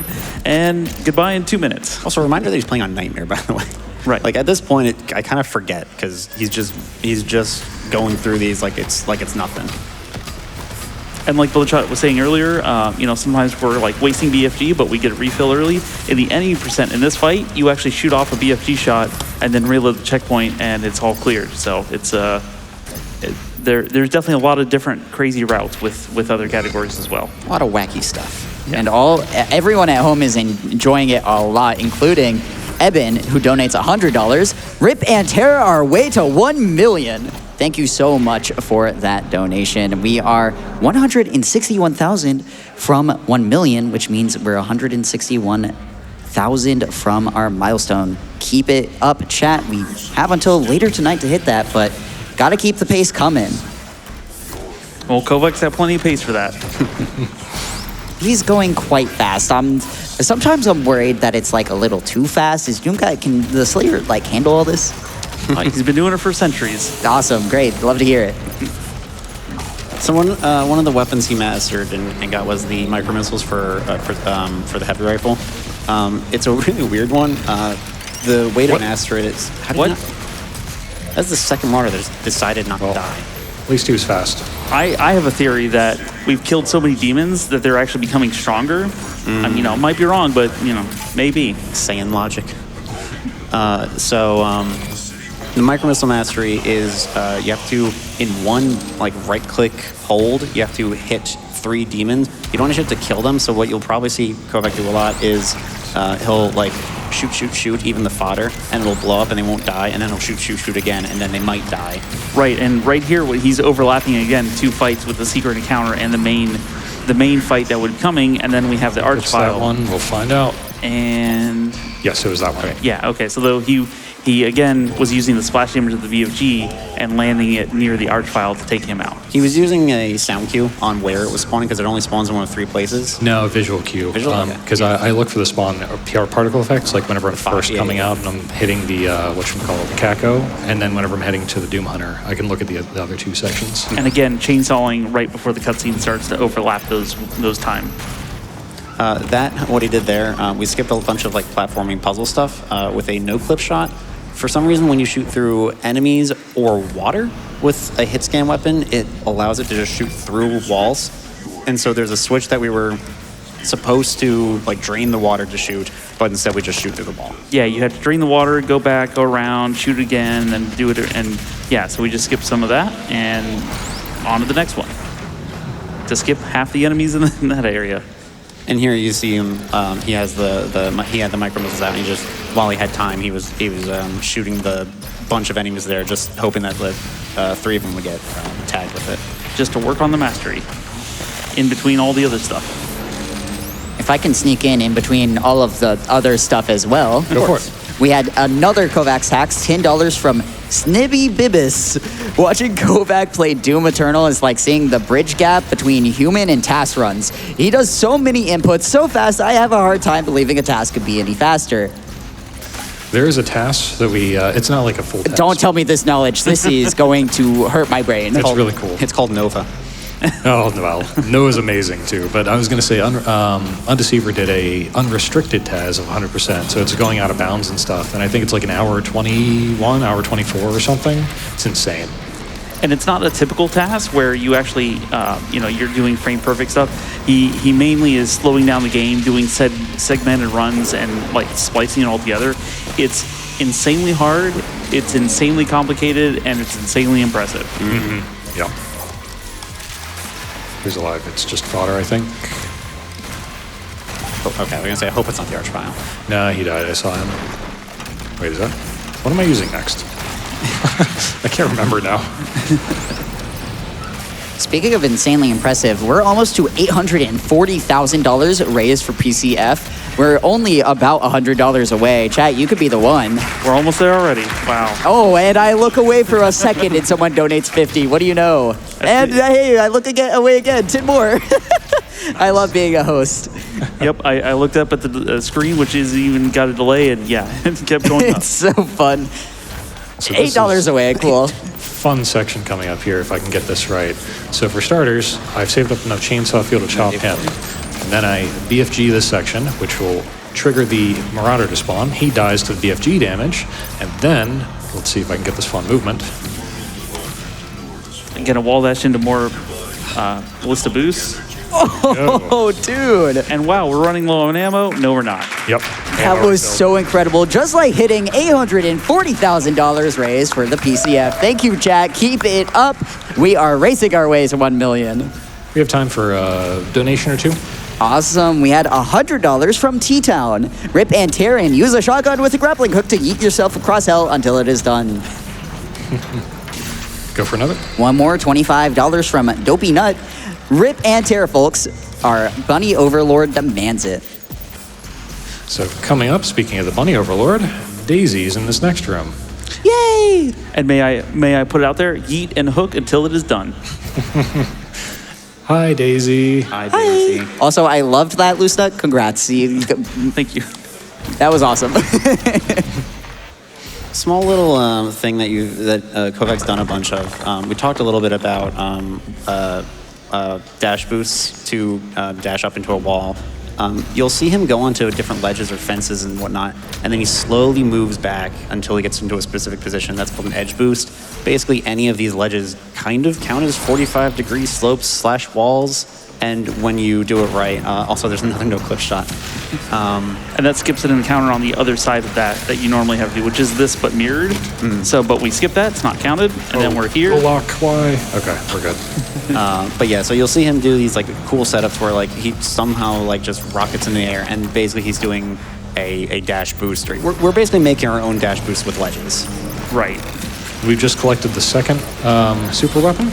And goodbye in 2 minutes. Also, a reminder that he's playing on Nightmare, by the way. Right. Like at this point, I kind of forget because he's just going through these like it's nothing. And like BloodShot was saying earlier, you know, sometimes we're like wasting BFG, but we get a refill early. In the enemy percent in this fight, you actually shoot off a BFG shot and then reload the checkpoint, and it's all cleared. So it's there's definitely a lot of different crazy routes with other categories as well. A lot of wacky stuff. Yeah. And everyone at home is enjoying it a lot, including Eben, who donates $100. Rip and tear our way to 1 million. Thank you so much for that donation. We are 161,000 from 1 million, which means we're 161,000 from our milestone. Keep it up, chat. We have until later tonight to hit that, but gotta keep the pace coming. Well, KovaaK's got plenty of pace for that. He's going quite fast. Sometimes I'm worried that it's like a little too fast. Can the Slayer like handle all this? He's been doing it for centuries. Awesome, great, love to hear it. So one of the weapons he mastered and got was the micro missiles for the heavy rifle. It's a really weird one. The way to master it is that's the second martyr that's decided not to die. At least he was fast. I have a theory that we've killed so many demons that they're actually becoming stronger. I mean, you know, it might be wrong, but, you know, maybe. Saiyan logic. The micro missile mastery is you have to, in one like right click hold, you have to hit 3 demons. You don't actually have to kill them, so what you'll probably see KovaaK do a lot is he'll like shoot even the fodder, and it'll blow up and they won't die, and then he'll shoot again, and then they might die. Right, and right here he's overlapping again 2 fights with the secret encounter and the main fight that would be coming, and then we have the arch It's file. that one. We'll find out. And Yes, it was that one. okay, yeah, okay. So though he again was using the splash damage of the VFG and landing it near the arch file to take him out. He was using a sound cue on where it was spawning because it only spawns in one of 3 places. No, visual cue. Visual? Okay. Because I look for the spawn PR particle effects, like whenever I'm first coming out and I'm hitting the, Kako, and then whenever I'm heading to the Doom Hunter, I can look at the other 2 sections. And again, chainsawing right before the cutscene starts to overlap those time. What he did there, we skipped a bunch of like platforming puzzle stuff with a no-clip shot. For some reason, when you shoot through enemies or water with a hit scan weapon, it allows it to just shoot through walls. And so there's a switch that we were supposed to like drain the water to shoot, but instead we just shoot through the wall. Yeah, you had to drain the water, go back, go around, shoot again, then do it. And yeah, so we just skipped some of that and on to the next one. To skip half the enemies in that area. And here you see him. He has he had the micro missiles out. And he just, while he had time, he was shooting the bunch of enemies there, just hoping that the 3 of them would get tagged with it. Just to work on the mastery in between all the other stuff. If I can sneak in between all of the other stuff as well. Go for it. We had another KovaaK's hacks, $10 from Snibby Bibis. Watching KovaaK play Doom Eternal is like seeing the bridge gap between human and task runs. He does so many inputs so fast, I have a hard time believing a task could be any faster. There is a task that it's not like a full task. Don't tell me this knowledge. This is going to hurt my brain. It's really cool. It's called Nova. Oh, well, Noah's amazing too. But I was going to say, Undeceiver did a unrestricted TAS of 100%, so it's going out of bounds and stuff. And I think it's like an hour 21, hour 24 or something. It's insane. And it's not a typical task where you actually, you're doing frame perfect stuff. He mainly is slowing down the game, doing segmented runs and like splicing it all together. It's insanely hard, it's insanely complicated, and it's insanely impressive. Yeah. He's alive. It's just fodder, I think. Oh, okay, I was gonna say, I hope it's not the Archvile. No, he died. I saw him. Wait, is that? What am I using next? I can't remember now. Speaking of insanely impressive, we're almost to $840,000 raised for PCF. We're only about $100 away. Chat, you could be the one. We're almost there already. Wow. Oh, and I look away for a second and someone donates 50. What do you know? And hey, I look away again. 10 more. I love being a host. Yep, I looked up at the screen, which is even got a delay, and yeah, it kept going up. It's so fun. So this $8 is away, cool. fun section coming up here if I can get this right. So for starters, I've saved up enough chainsaw fuel to chop him. And then I BFG this section, which will trigger the Marauder to spawn. He dies to the BFG damage. And then, let's see if I can get this fun movement. And get a wall dash into more ballista boosts. Oh, dude. And wow, we're running low on ammo. No, we're not. Yep. That was so incredible. Just like hitting $840,000 raised for the PCF. Thank you, Jack. Keep it up. We are racing our way to 1 million. We have time for a donation or two. Awesome. We had $100 from T-Town. Rip and tear and use a shotgun with a grappling hook to yeet yourself across hell until it is done. Go for another. One more, $25 from Dopey Nut. Rip and tear, folks. Our Bunny Overlord demands it. So coming up, speaking of the Bunny Overlord, Daisy's in this next room. Yay! And may I put it out there? Yeet and hook until it is done. Hi, Daisy. Hi, Daisy. Also, I loved that, Loosenut. Congrats. Thank you. That was awesome. Small little thing that KovaaK's done a bunch of. We talked a little bit about dash boosts to dash up into a wall. You'll see him go onto different ledges or fences and whatnot, and then he slowly moves back until he gets into a specific position. That's called an edge boost. Basically, any of these ledges kind of count as 45-degree slopes / walls, and when you do it right, also there's another no-clip shot. And that skips an encounter on the other side of that you normally have to do, which is this but mirrored. So, but we skip that, it's not counted, and then we're here. Lock, why? Okay, we're good. But yeah, so you'll see him do these like cool setups where like he somehow like just rockets in the air, and basically he's doing a dash boost. We're basically making our own dash boost with ledges. Right. We've just collected the second super weapon,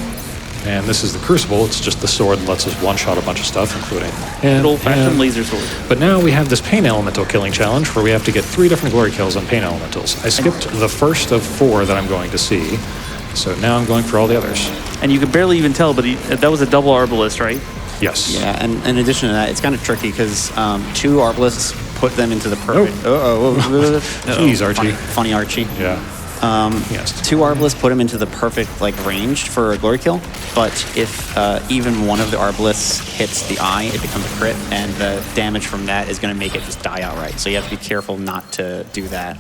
and this is the Crucible. It's just the sword that lets us one-shot a bunch of stuff, including Good old-fashioned laser sword. But now we have this Pain Elemental killing challenge where we have to get 3 different glory kills on Pain Elementals. I skipped the first of 4 that I'm going to see, so now I'm going for all the others. And you could barely even tell, but that was a double Arbalist, right? Yes. Yeah, and in addition to that, it's kind of tricky because 2 Arbalists put them into the perfect. Jeez, Archie. Funny Archie. Yeah. Yes. 2 Arbalists put him into the perfect like range for a glory kill, but if even one of the Arbalists hits the eye, it becomes a crit, and the damage from that is going to make it just die outright. So you have to be careful not to do that.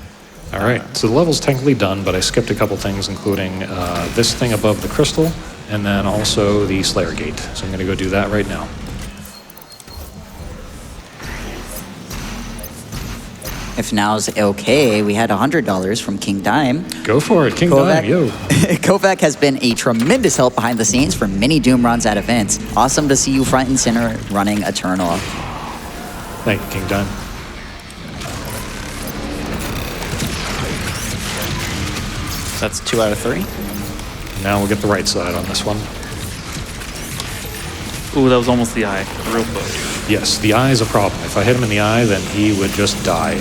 All right. So the level's technically done, but I skipped a couple things, including this thing above the crystal, and then also the Slayer Gate. So I'm going to go do that right now. If now's okay, we had $100 from King Dime. Go for it, King KovaaK. Dime, yo. KovaaK has been a tremendous help behind the scenes for many Doom runs at events. Awesome to see you front and center running Eternal. Thank you, King Dime. That's 2 out of 3. Now we'll get the right side on this one. Ooh, that was almost the eye. Real close. Yes, the eye is a problem. If I hit him in the eye, then he would just die.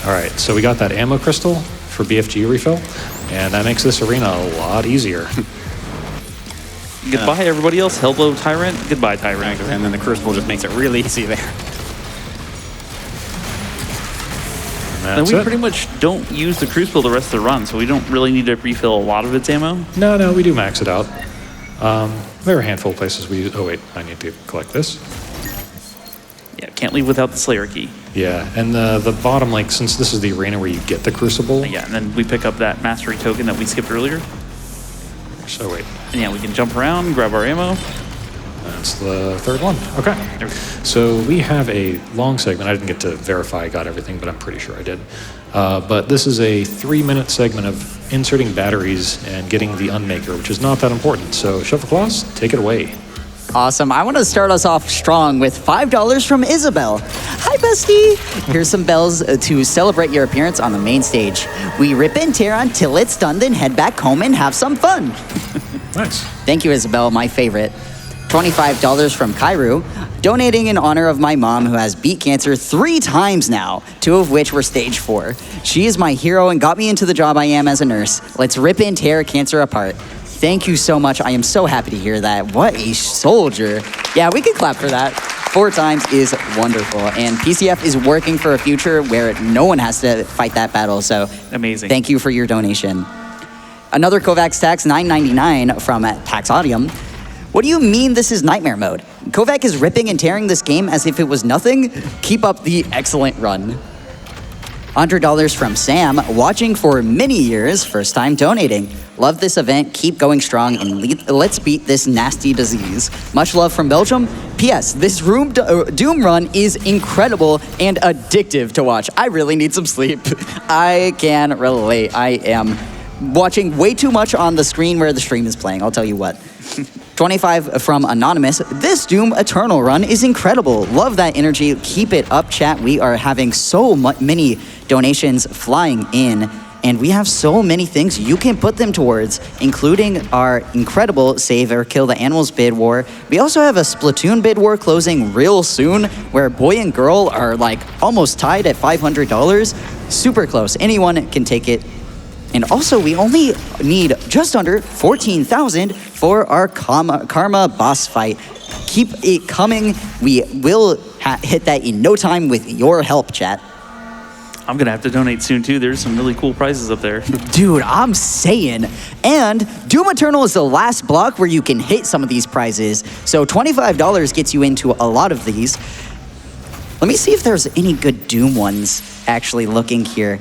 All right, so we got that ammo crystal for BFG refill, and that makes this arena a lot easier. Goodbye, everybody else. Hello, Tyrant. Goodbye, Tyrant. And then the Crucible just makes it really easy there. And That's we it. pretty much don't use the Crucible the rest of the run, so we don't really need to refill a lot of its ammo. No, we do max it out. There are a handful of places we use. Oh, wait, I need to collect this. Yeah, can't leave without the Slayer key. Yeah, and the bottom, like, since this is the arena where you get the Crucible, Yeah, and then we pick up that mastery token that we skipped earlier. So wait, And yeah, we can jump around, grab our ammo. that's the third one. Okay. So we have a long segment. I didn't get to verify I got everything, but I'm pretty sure I did. But this is a 3-minute segment of inserting batteries and getting the unmaker, which is not that important. So shovelclaws, take it away. Awesome. I want to start us off strong with $5 from Isabel. Hi, bestie. Here's some bells to celebrate your appearance on the main stage. We rip and tear until it's done, then head back home and have some fun. Nice. Thank you, Isabel, my favorite. $25 from Kairu, donating in honor of my mom who has beat cancer 3 times now, 2 of which were stage 4. She is my hero and got me into the job I am as a nurse. Let's rip and tear cancer apart. Thank you so much. I am so happy to hear that. What a soldier. Yeah, we can clap for that. 4 times is wonderful. And PCF is working for a future where no one has to fight that battle. So Amazing. Thank you for your donation. Another KovaaK's tax, $9.99 from Taxodium. What do you mean this is nightmare mode? KovaaK is ripping and tearing this game as if it was nothing? Keep up the excellent run. $100 from Sam, watching for many years, first time donating. Love this event, keep going strong, and let's beat this nasty disease. Much love from Belgium. P.S. This Doom run is incredible and addictive to watch. I really need some sleep. I can relate. I am watching way too much on the screen where the stream is playing, I'll tell you what. 25 from Anonymous. This Doom Eternal run is incredible. Love that energy. Keep it up, chat. We are having so many donations flying in, and we have so many things you can put them towards, including our incredible Save or Kill the Animals bid war. We also have a Splatoon bid war closing real soon, where boy and girl are like almost tied at $500. Super close. Anyone can take it. And also, we only need just under 14,000 for our Karma boss fight. Keep it coming. We will hit that in no time with your help, chat. I'm going to have to donate soon, too. There's some really cool prizes up there. Dude, I'm saying. And Doom Eternal is the last block where you can hit some of these prizes. So $25 gets you into a lot of these. Let me see if there's any good Doom ones actually looking here.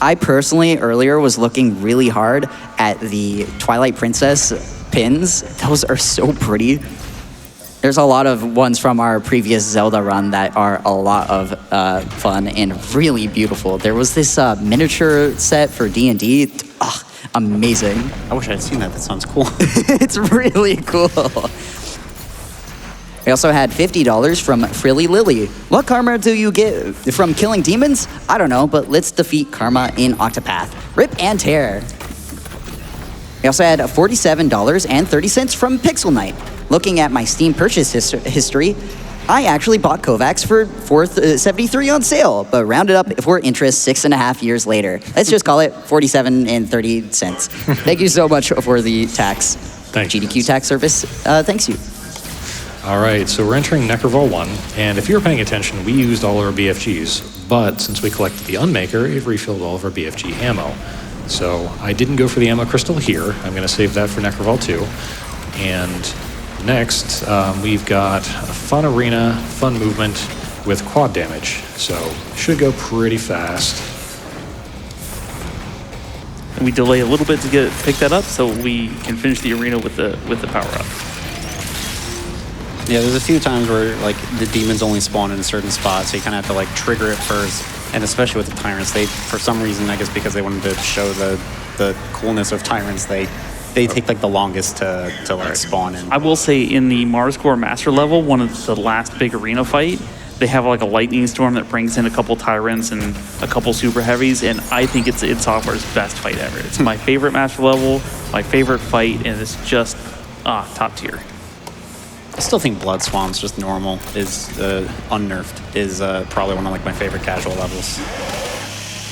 I personally earlier was looking really hard at the Twilight Princess pins. Those are so pretty. There's a lot of ones from our previous Zelda run that are a lot of fun and really beautiful. There was this miniature set for D&D. Amazing. I wish I'd seen that. That sounds cool. It's really cool. We also had $50 from Frilly Lily. What karma do you get from killing demons? I don't know, but let's defeat karma in Octopath. Rip and tear. We also had $47.30 from Pixel Knight. Looking at my Steam purchase history, I actually bought KovaaK's for $4.73 on sale, but rounded up for interest 6.5 years later. Let's just call it $47.30. Thank you so much for the tax. Thank you. GDQ tax service, thanks you. All right, so we're entering Necrovol 1, and if you were paying attention, we used all our BFGs, but since we collected the Unmaker, it refilled all of our BFG ammo. So I didn't go for the ammo crystal here. I'm going to save that for Necrovol 2. And next, we've got a fun arena, fun movement with quad damage, so should go pretty fast. And we delay a little bit to pick that up so we can finish the arena with the power-up. Yeah, there's a few times where like the demons only spawn in a certain spot, so you kind of have to like trigger it first. And especially with the tyrants, they, for some reason, I guess because they wanted to show the coolness of tyrants, they take like the longest to like spawn in. I will say in the Marscore Master level, one of the last big arena fight, they have like a lightning storm that brings in a couple tyrants and a couple super heavies, and I think it's Software's best fight ever. It's my favorite Master level, my favorite fight, and it's just top tier. I still think Blood Swamps, just normal, is unnerfed, is probably one of like my favorite casual levels.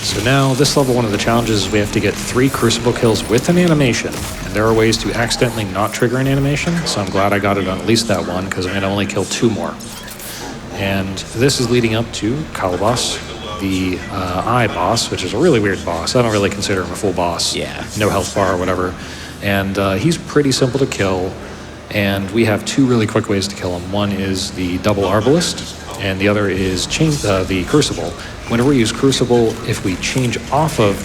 So now, this level, one of the challenges is we have to get 3 Crucible kills with an animation, and there are ways to accidentally not trigger an animation, so I'm glad I got it on at least that one, because I'm going to only kill 2 more. And this is leading up to Kalabos, the Eye boss, which is a really weird boss. I don't really consider him a full boss. Yeah. No health bar or whatever. And he's pretty simple to kill. And we have 2 really quick ways to kill him. One is the double Arbalist, and the other is the Crucible. Whenever we use Crucible, if we change off of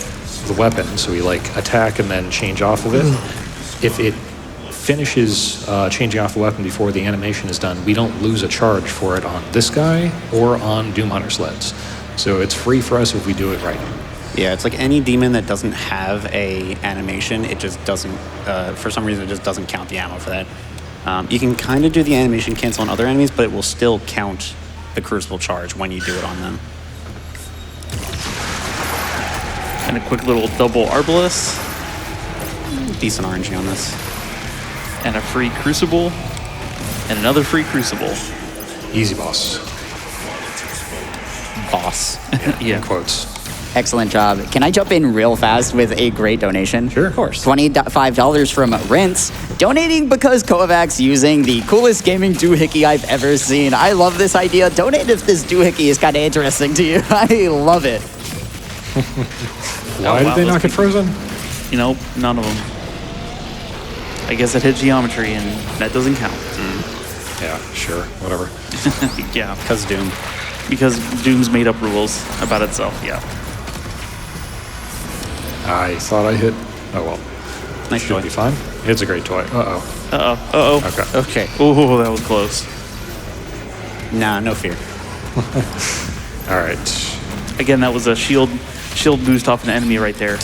the weapon, so we like attack and then change off of it, if it finishes changing off the weapon before the animation is done, we don't lose a charge for it on this guy or on Doom Hunter sleds. So it's free for us if we do it right. Yeah, it's like any demon that doesn't have a animation, it just doesn't, for some reason, it just doesn't count the ammo for that. You can kind of do the animation cancel on other enemies, but it will still count the Crucible charge when you do it on them. And a quick little double Arbalest. Decent RNG on this. And a free Crucible. And another free Crucible. Easy boss. Boss. Yeah. In quotes. Excellent job. Can I jump in real fast with a great donation? Sure. Of course. $25 from Rince, donating because KovaaK's using the coolest gaming doohickey I've ever seen. I love this idea. Donate if this doohickey is kind of interesting to you. I love it. Why did they not get frozen? You know, none of them. I guess it hit geometry, and that doesn't count. Yeah, sure, whatever. Yeah, Because Doom. because Doom's made up rules about itself. Yeah. I thought I hit. Oh well. Nice Should toy. be fine. It's a great toy. Uh-oh. Okay. Okay. Oh, that was close. Nah, no fear. All right. Again, that was a shield boost off an enemy right there.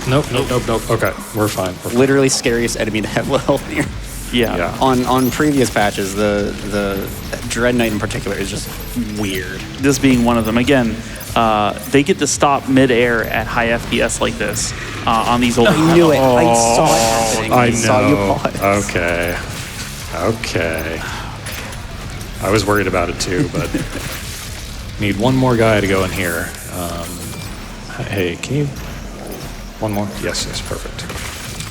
Nope. Okay, we're fine. Literally scariest enemy to have low health near. Yeah. Yeah. On previous patches, the Dread Knight in particular is just weird. This being one of them. Again, they get to stop mid-air at high FPS like this on these old. I knew it. I saw it happening. I saw you know. pause. Okay. I was worried about it too, but need one more guy to go in here. Hey, can you? One more? Yes, perfect.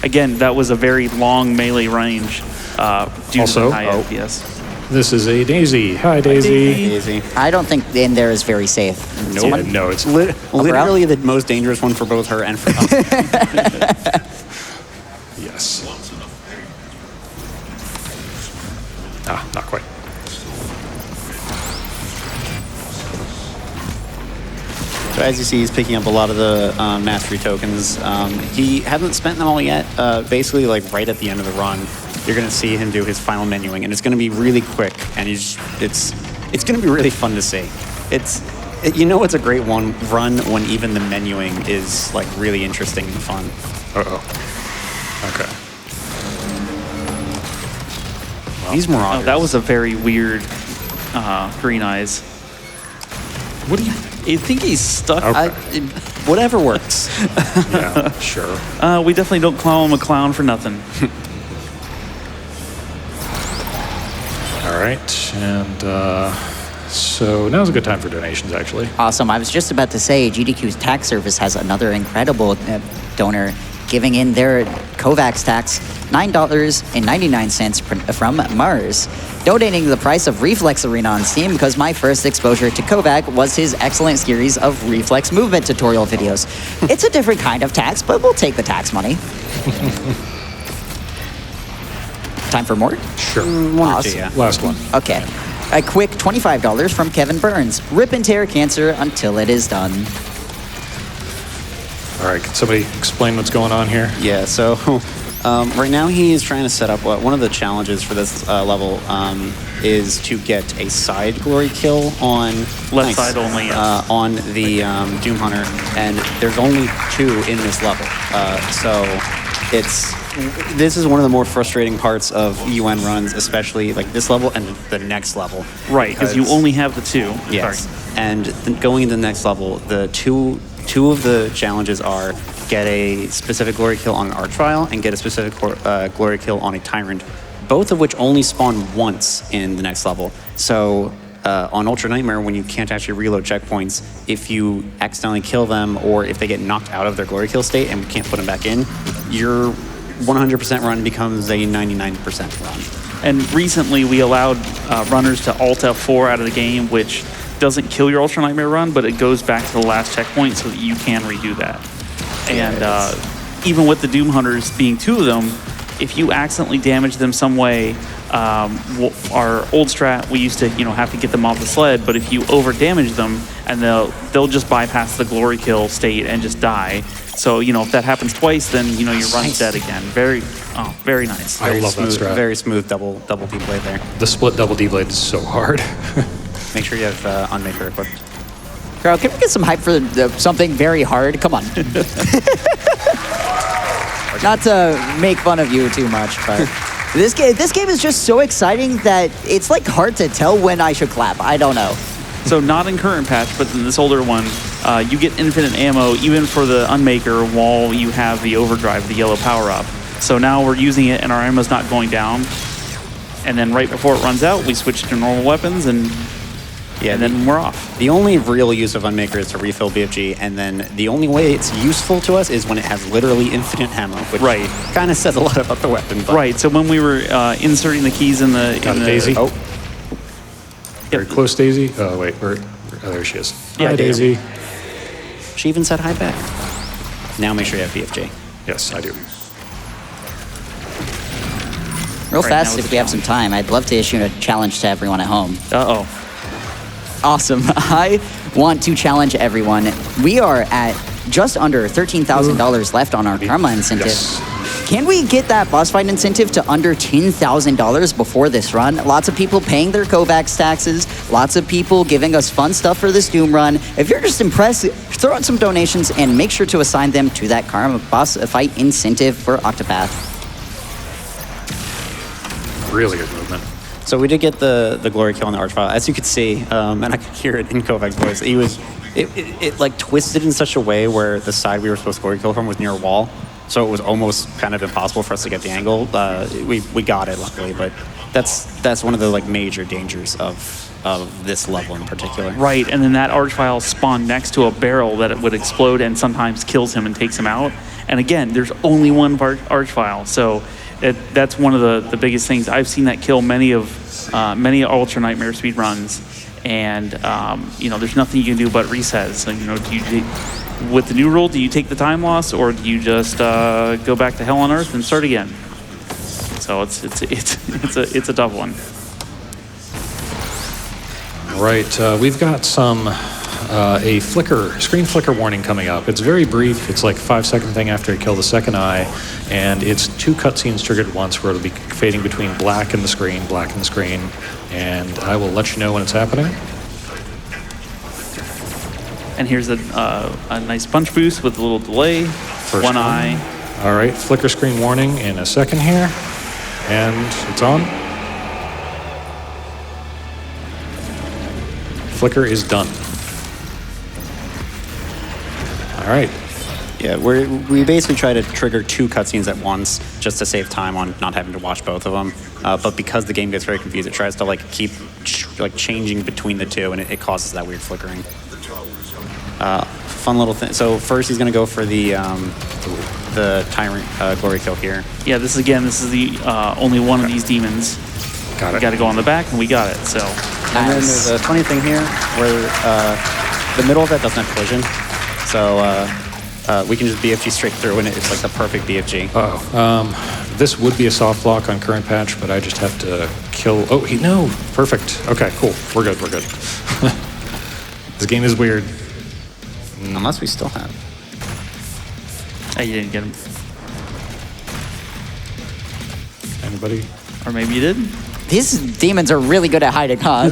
Again, that was a very long melee range. Due Also- to the high oh. FPS. This is a Daisy. Hi, Daisy. Easy. I don't think in there is very safe. Yeah, no, it's Literally the most dangerous one for both her and for us. yes. Not quite. So as you see, he's picking up a lot of the mastery tokens. He hasn't spent them all yet. Basically, like right at the end of the run, you're going to see him do his final menuing, and it's going to be really quick, and it's going to be really fun to see. It's a great run when even the menuing is like really interesting and fun. Uh-oh. Okay. These Marauders. Oh, that was a very weird green eyes. What do you? I think he's stuck. Okay. Whatever works. Yeah, sure. We definitely don't call him a clown for nothing. All right, and so now's a good time for donations, actually. Awesome. I was just about to say GDQ's tax service has another incredible donor giving in their KovaaK's tax, $9.99 from Mars, donating the price of Reflex Arena on Steam because my first exposure to KovaaK was his excellent series of reflex movement tutorial videos. It's a different kind of tax, but we'll take the tax money. Time for more? Sure. One or Awesome. two, yeah. Last one. Okay. A quick $25 from Kevin Burns. Rip and tear cancer until it is done. All right, can somebody explain what's going on here? Yeah, so right now he is trying to set up one of the challenges for this level is to get a side glory kill on Left side only, yeah. on the Doom Hunter, and there's only 2 in this level. So this is one of the more frustrating parts of UN runs, especially like this level and the next level. Right, because you only have the 2. Yes. Sorry. And going into the next level, the two of the challenges are get a specific glory kill on an Archvile and get a specific glory kill on a Tyrant, both of which only spawn once in the next level. So on Ultra Nightmare, when you can't actually reload checkpoints, if you accidentally kill them or if they get knocked out of their glory kill state and can't put them back in, your 100% run becomes a 99% run. And recently we allowed runners to Alt F4 out of the game, which doesn't kill your Ultra Nightmare run, but it goes back to the last checkpoint so that you can redo that. And even with the Doom Hunters being 2 of them, if you accidentally damage them some way, our old strat, we used to, have to get them off the sled, but if you over damage them, and they'll just bypass the glory kill state and just die. So, if that happens twice, then, your run's dead again. Very nice. I love that strat. Very smooth double D-blade there. The split double D-blade is so hard. Make sure you have Unmaker equipped. Girl, can we get some hype for something very hard? Come on. Not to make fun of you too much, but this game is just so exciting that it's like hard to tell when I should clap. I don't know. So not in current patch, but in this older one, you get infinite ammo even for the Unmaker while you have the overdrive, the yellow power-up. So now we're using it and our ammo's not going down. And then right before it runs out, we switch to normal weapons and then we're off. The only real use of Unmaker is to refill BFG, and then the only way it's useful to us is when it has literally infinite ammo, which kind of says a lot about the weapon. But right, so when we were inserting the keys in the... Got a Daisy. Oh. Very close, Daisy. Oh, wait. Oh, there she is. Yeah, Hi, Daisy. She even said hi back. Now make sure you have BFG. Yes, I do. Real Right, fast, now if we have some time, I'd love to issue a challenge to everyone at home. Uh-oh. Awesome. I want to challenge everyone. We are at just under $13,000 left on our Karma incentive. Yes. Can we get that boss fight incentive to under $10,000 before this run? Lots of people paying their KovaaK taxes. Lots of people giving us fun stuff for this Doom run. If you're just impressed, throw out some donations and make sure to assign them to that Karma boss fight incentive for Octopath. Really good movement. So we did get the glory kill on the Archvile. As you could see, and I could hear it in KovaaK's voice, it like twisted in such a way where the side we were supposed to glory kill from was near a wall. So it was almost kind of impossible for us to get the angle. We got it luckily, but that's one of the like major dangers of this level in particular. Right, and then that Archvile spawned next to a barrel that it would explode and sometimes kills him and takes him out. And again, there's only one Archvile, so that's one of the biggest things. I've seen that kill many Ultra Nightmare speed runs, and there's nothing you can do but reset. So with the new rule, do you take the time loss, or do you just go back to hell on earth and start again? So it's a tough one. Right, we've got a screen flicker warning coming up. It's very brief. It's like a 5-second thing after you kill the second eye, and it's 2 cutscenes triggered at once where it'll be fading between black and the screen, and I will let you know when it's happening. And here's a nice punch boost with a little delay. First one eye. All right, flicker screen warning in a second here, and it's on. Flicker is done. All right. Yeah, we basically try to trigger 2 cutscenes at once just to save time on not having to watch both of them. But because the game gets very confused, it tries to keep changing between the 2, and it causes that weird flickering. Fun little thing. So first he's going to go for the Tyrant glory kill here. Yeah, this is the only one of these demons. Got it. We got to go on the back, and we got it. So. And then there's a funny thing here where the middle of that doesn't have collision. So we can just BFG straight through, and it's like the perfect BFG. This would be a soft lock on current patch, but I just have to kill... Oh, no! Perfect. Okay, cool. We're good. This game is weird. Unless we still have. Oh, you didn't get him. Anybody? Or maybe you did? These demons are really good at hiding, huh?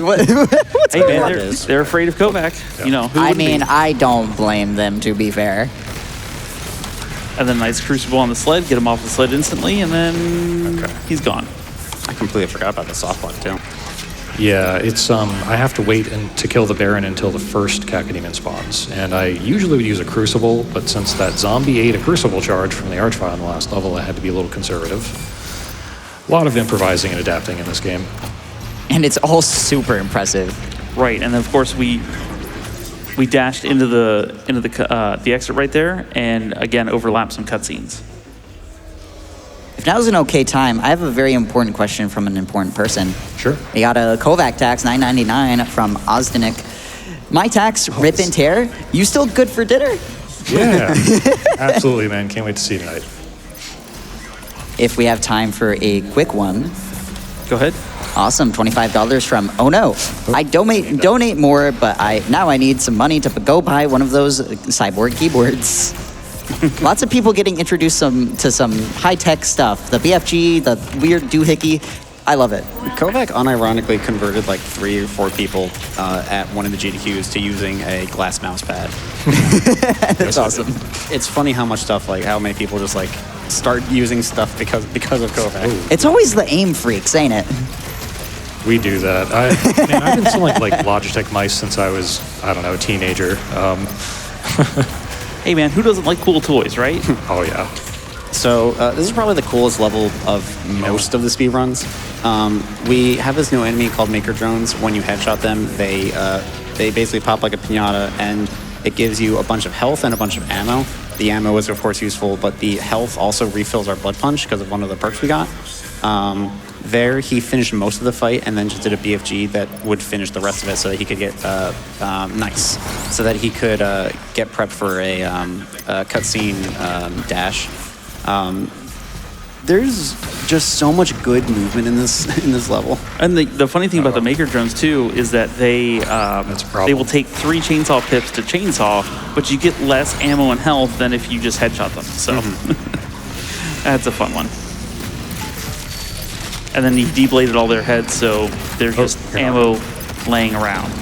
Hey, man, they're afraid of KovaaK. Yeah. Who I wouldn't mean, be? I don't blame them, to be fair. And then nice Crucible on the sled, get him off the sled instantly, and then he's gone. I completely forgot about the soft lock too. Yeah, it's I have to wait to kill the Baron until the first Cacodemon spawns, and I usually would use a Crucible, but since that zombie ate a Crucible charge from the Archvile in the last level, I had to be a little conservative. A lot of improvising and adapting in this game. And it's all super impressive. Right, and then of course we dashed into the exit right there, and again overlapped some cutscenes. If now's an okay time, I have a very important question from an important person. Sure. We got a KovaaK tax, $9.99 from Ozdenik. My tax, rip and tear. You still good for dinner? Yeah, absolutely, man. Can't wait to see you tonight. if we have time for a quick one. Go ahead. Awesome, $25 from Oh No. I donate more, but now I need some money to go buy one of those cyborg keyboards. Lots of people getting introduced to some high-tech stuff. The BFG, the weird doohickey. I love it. KovaaK unironically converted like 3 or 4 people at one of the GDQs to using a glass mouse pad. That's awesome. It's funny how much stuff, like how many people just like start using stuff because of KovaaK. It's always the aim freaks, ain't it? We do that. I've been selling like Logitech mice since I was, I don't know, a teenager. Hey man, who doesn't like cool toys, right? Oh yeah. So this is probably the coolest level of most of the speedruns. We have this new enemy called Maker Drones. When you headshot them, they basically pop like a piñata, and it gives you a bunch of health and a bunch of ammo. The ammo is of course useful, but the health also refills our blood punch because of one of the perks we got. There, he finished most of the fight and then just did a BFG that would finish the rest of it so that he could get nice, so that he could get prepped for a cutscene dash. There's just so much good movement in this level. And the funny thing about the Maker Drones too is that they will take 3 chainsaw pips to chainsaw, but you get less ammo and health than if you just headshot them. So that's a fun one. And then he debladed all their heads, so there's just ammo laying around.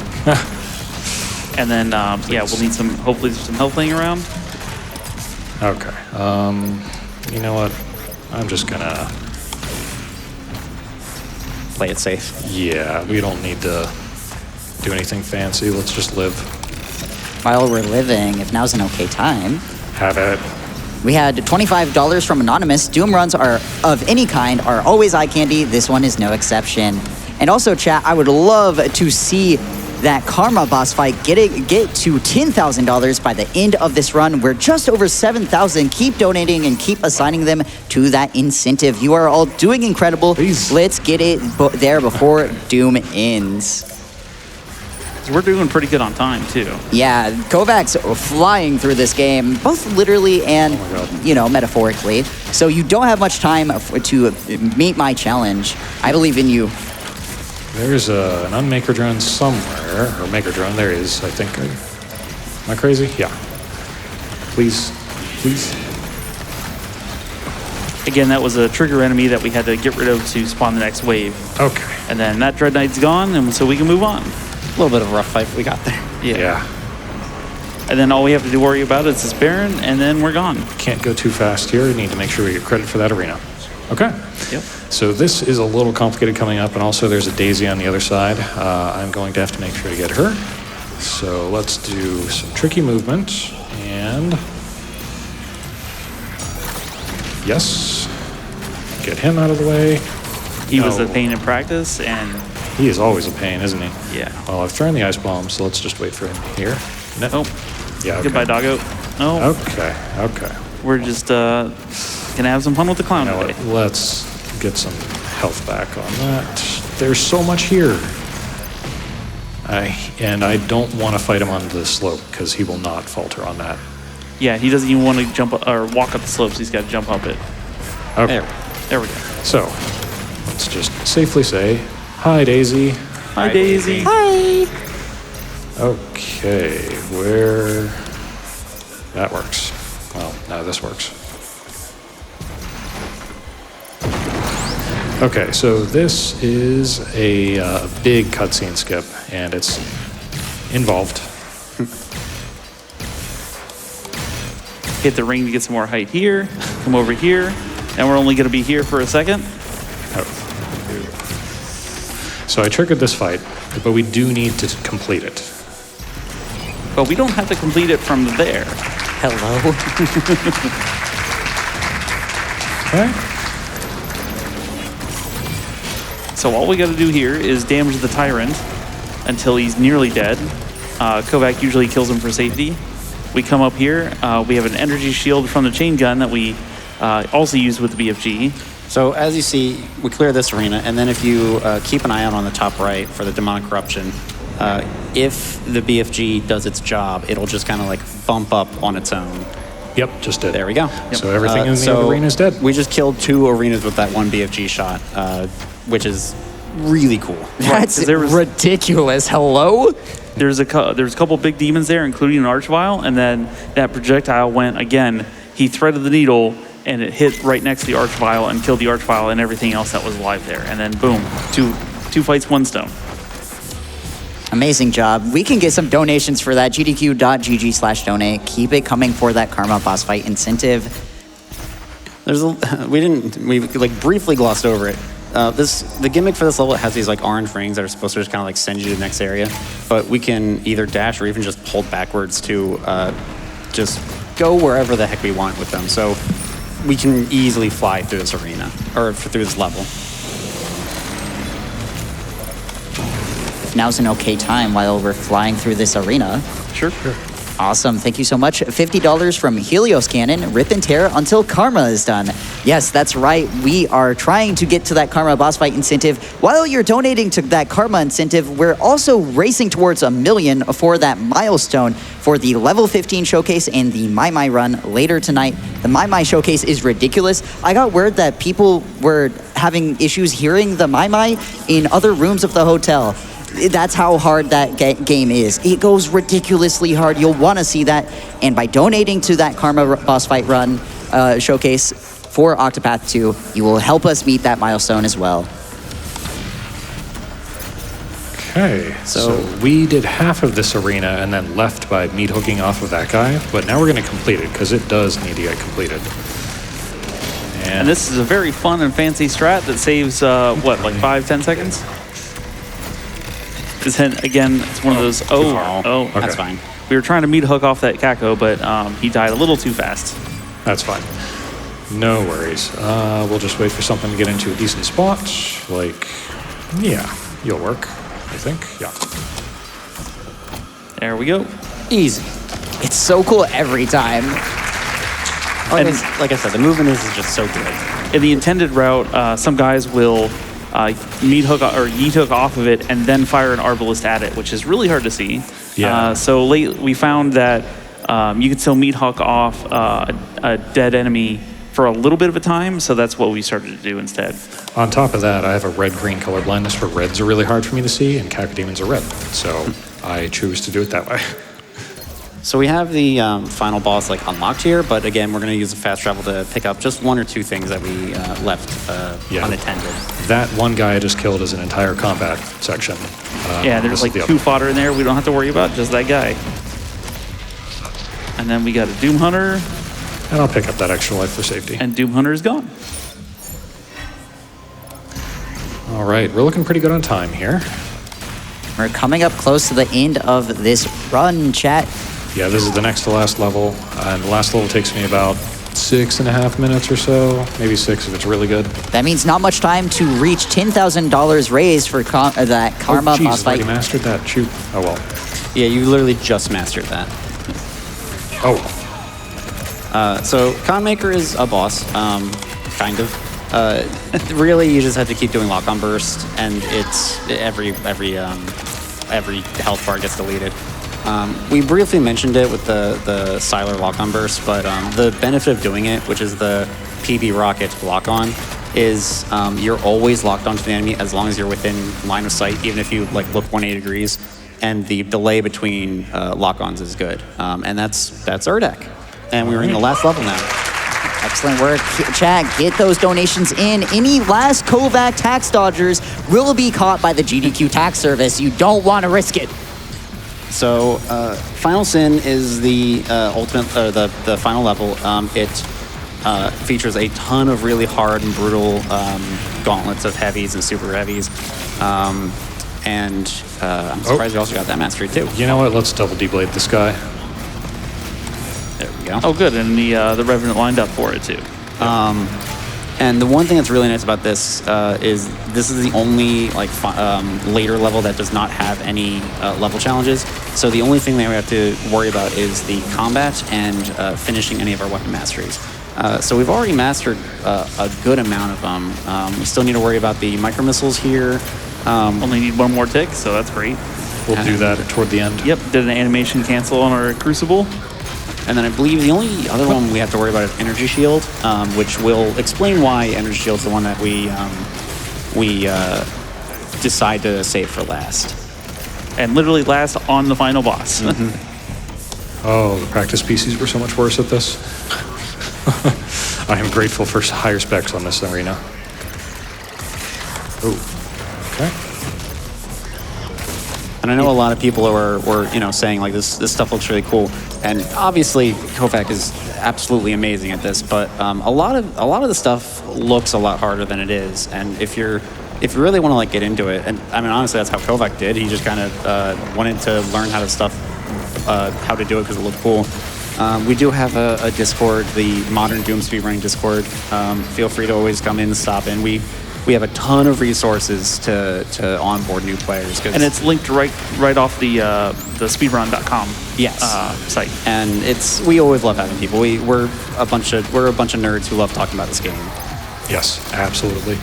And then yeah, we'll need hopefully there's some health laying around. Okay. You know what? I'm just gonna Play it safe. Yeah, we don't need to do anything fancy. Let's just live. While we're living, if now's an okay time. Have it. We had $25 from Anonymous. Doom runs are of any kind are always eye candy. This one is no exception. And also, chat, I would love to see that Karma boss fight get to $10,000 by the end of this run. We're just over 7,000. Keep donating and keep assigning them to that incentive. You are all doing incredible. Please. Let's get it there before Doom ends. We're doing pretty good on time too. Yeah, KovaaK's flying through this game, both literally and, metaphorically. So you don't have much time to meet my challenge. I believe in you. There's an unmaker drone somewhere, or maker drone. There is, I think. Am I crazy? Yeah. Please. Again, that was a trigger enemy that we had to get rid of to spawn the next wave. Okay. And then that Dread Knight's gone, and so we can move on. A little bit of a rough fight, but we got there. Yeah. And then all we have to worry about is this Baron, and then we're gone. Can't go too fast here. We need to make sure we get credit for that arena. Okay. Yep. So this is a little complicated coming up, and also there's a Daisy on the other side. I'm going to have to make sure to get her. So let's do some tricky movement, and yes, get him out of the way. He was a pain in practice, and he is always a pain, isn't he? yeah. Well, I've thrown the ice bomb, so let's just wait for him here. No. Oh, Yeah. Okay. goodbye, doggo. No, Okay. we're just gonna have some fun with the clown You know today. what? Let's get some health back on that. There's so much here. I don't want to fight him on the slope because he will not falter on that. Yeah, he doesn't even want to jump or walk up the slopes. He's got to jump up it. Okay. There we go. So let's just safely say, hi, Daisy. Hi, Daisy. Hi! Okay, where... That works. Well, no, this works. Okay, so this is a big cutscene skip, and it's involved. Hit the ring to get some more height here. Come over here. And we're only going to be here for a second. Oh. So I triggered this fight, but we do need to complete it. But we don't have to complete it from there. Hello? Okay. So all we got to do here is damage the Tyrant until he's nearly dead. KovaaK usually kills him for safety. We come up here. We have an energy shield from the chain gun that we also use with the BFG. So as you see, we clear this arena, and then if you keep an eye out on the top right for the demonic corruption, if the BFG does its job, it'll just kind of like bump up on its own. Yep, just did. There we go. So everything in the arena is dead. We just killed 2 arenas with that 1 BFG shot, which is really cool. That's 'cause there was- ridiculous. Hello? There's a couple big demons there, including an archvile, and then that projectile went again. He threaded the needle, and it hit right next to the archvile and killed the archvile and everything else that was alive there. And then boom, two fights, 1 stone. Amazing job. We can get some donations for that. gdq.gg/donate. Keep it coming for that Karma boss fight incentive. We like briefly glossed over it. The gimmick for this level has these like orange rings that are supposed to just kind of like send you to the next area, but we can either dash or even just hold backwards to just go wherever the heck we want with them. So we can easily fly through this arena or through this level. Now's an okay time while we're flying through this arena. Sure. Awesome. Thank you so much. $50 from Helios Cannon. Rip and tear until Karma is done. Yes, that's right. We are trying to get to that Karma boss fight incentive. While you're donating to that Karma incentive, we're also racing towards 1 million for that milestone for the level 15 showcase and the My run later tonight. The My showcase is ridiculous. I got word that people were having issues hearing the My in other rooms of the hotel. That's how hard that game is. It goes ridiculously hard. You'll want to see that. And by donating to that Karma boss fight run showcase for Octopath 2, you will help us meet that milestone as well. Okay, so we did half of this arena and then left by meat hooking off of that guy, but now we're going to complete it because it does need to get completed. And this is a very fun and fancy strat that saves, like 5-10 seconds? Again, it's one of those, Okay. That's fine. We were trying to meat hook off that Kako, but he died a little too fast. That's fine. No worries. We'll just wait for something to get into a decent spot. Like, yeah, you'll work, I think. Yeah. There we go. Easy. It's so cool every time. Like I said, the movement is just so good. In the intended route, some guys will meat hook or yeet hook off of it and then fire an arbalist at it, which is really hard to see. Yeah. So we found that you can still meat hook off a dead enemy for a little bit of a time, so that's what we started to do instead. On top of that, I have a red-green color blindness where reds are really hard for me to see and cacodemons are red. So I choose to do it that way. So we have the final boss like unlocked here, but again, we're going to use the fast travel to pick up just 1 or 2 things that we left unattended. That one guy I just killed is an entire combat section. Yeah, there's like 2 fodder in there we don't have to worry about, just that guy. And then we got a Doom Hunter. And I'll pick up that extra life for safety. And Doom Hunter is gone. All right, we're looking pretty good on time here. We're coming up close to the end of this run, chat. Yeah, this is the next to last level, and the last level takes me about 6.5 minutes or so, maybe 6 if it's really good. That means not much time to reach $10,000 raised for that Karma geez, boss I've already fight. mastered that. Shoot. Oh well. Yeah, you literally just mastered that. Oh. So Conmaker is a boss, kind of. Really, you just have to keep doing lock-on burst, and it's every health bar gets deleted. We briefly mentioned it with the Siler lock-on burst, but the benefit of doing it, which is the PB rocket lock-on, is you're always locked onto the enemy as long as you're within line of sight, even if you like look 180 degrees, and the delay between lock-ons is good. And that's Erdek. And we're in the last level now. Excellent work, chat. Get those donations in. Any last KovaaK tax dodgers will be caught by the GDQ tax service. You don't want to risk it. So, Final Sin is the ultimate, the final level. It features a ton of really hard and brutal gauntlets of heavies and super heavies. I'm surprised we also got that mastery too. You know what? Let's double D-blade this guy. There we go. Oh, good, and the Revenant lined up for it too. And the one thing that's really nice about this is this is the only later level that does not have any level challenges. So the only thing that we have to worry about is the combat and finishing any of our weapon masteries. So we've already mastered a good amount of them. We still need to worry about the micro missiles here. Only need 1 more tick, so that's great. We'll do that toward the end. Yep, did an animation cancel on our Crucible. And then I believe the only other one we have to worry about is Energy Shield, which will explain why Energy Shield's the one that we decide to save for last. And literally last on the final boss. Oh, the practice PCs were so much worse at this. I am grateful for higher specs on this arena. Oh, okay. And I know a lot of people were saying like this stuff looks really cool, and obviously KovaaK is absolutely amazing at this, but a lot of the stuff looks a lot harder than it is. And if you really want to like get into it, and I mean honestly that's how KovaaK did. He just kind of wanted to learn how to do it because it looked cool. We do have a Discord, the Modern Doom Speedrunning Discord. Feel free to always come in and stop in. We have a ton of resources to onboard new players. And it's linked right off the speedrun.com site. And we always love having people. We're a bunch of nerds who love talking about this game. Yes, absolutely.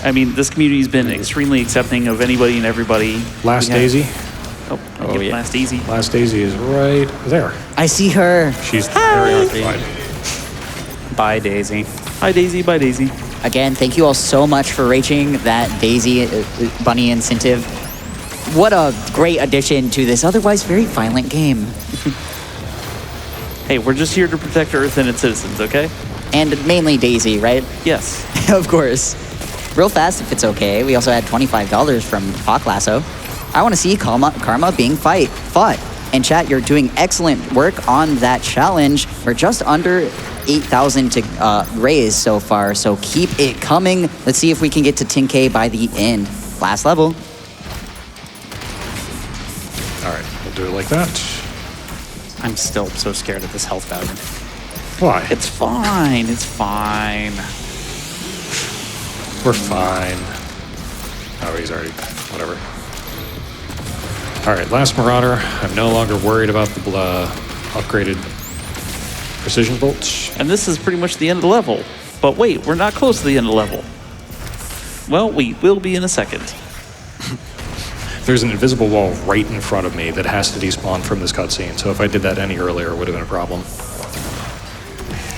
I mean, this community's been extremely accepting of anybody and everybody. Last Daisy. Oh yeah. Last Daisy. Last Daisy is right there. I see her. She's very occupied. Bye, Daisy. Hi, Daisy. Bye, Daisy. Again, thank you all so much for reaching that Daisy Bunny incentive. What a great addition to this otherwise very violent game. Hey, we're just here to protect Earth and its citizens, okay? And mainly Daisy, right? Yes. Of course. Real fast, if it's okay. We also had $25 from Hawk Lasso. I want to see Karma being fought. And chat, you're doing excellent work on that challenge. We're just under 8,000 to raise so far, so keep it coming. Let's see if we can get to 10K by the end. Last level. All right, we'll do it like that. I'm still so scared of this health value. Why? It's fine. It's fine. We're fine. Oh, he's already, whatever. All right, last Marauder. I'm no longer worried about the upgraded precision bolts. And this is pretty much the end of the level. But wait, we're not close to the end of the level. Well, we will be in a second. There's an invisible wall right in front of me that has to despawn from this cutscene, so if I did that any earlier, it would have been a problem.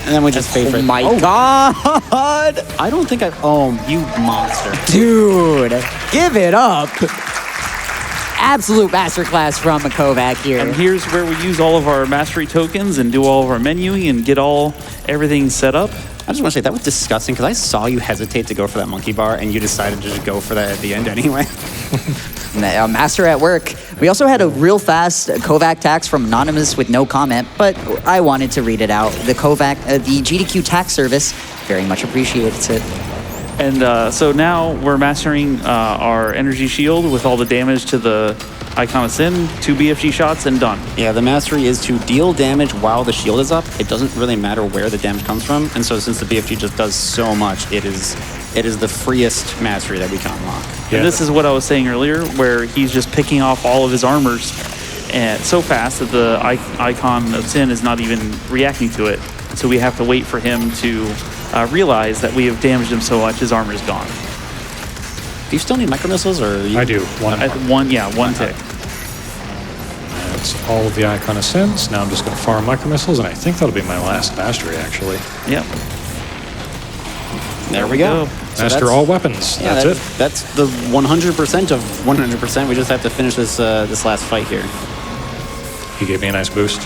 And then we just pay for it. Oh my god! I don't think oh, you monster. Dude, give it up. Absolute masterclass from KovaaK here. And here's where we use all of our mastery tokens and do all of our menuing and get everything set up. I just want to say that was disgusting because I saw you hesitate to go for that monkey bar and you decided to just go for that at the end anyway. Master at work. We also had a real fast KovaaK tax from Anonymous with no comment, but I wanted to read it out. The KovaaK, the GDQ tax service very much appreciates it. And so now we're mastering our energy shield with all the damage to the Icon of Sin, 2 BFG shots, and done. Yeah, the mastery is to deal damage while the shield is up. It doesn't really matter where the damage comes from, and so since the BFG just does so much, it is the freest mastery that we can unlock. Yeah. And this is what I was saying earlier, where he's just picking off all of his armors and so fast that the Icon of Sin is not even reacting to it. So we have to wait for him to realize that we have damaged him so much his armor is gone. Do you still need micro missiles, or I do. One tick. That's all of the Icon of Sins. Now I'm just going to farm micro missiles, and I think that'll be my last mastery, actually. Yep. There we go. So master all weapons. Yeah, that's it. That's the 100% of 100%. We just have to finish this last fight here. He gave me a nice boost.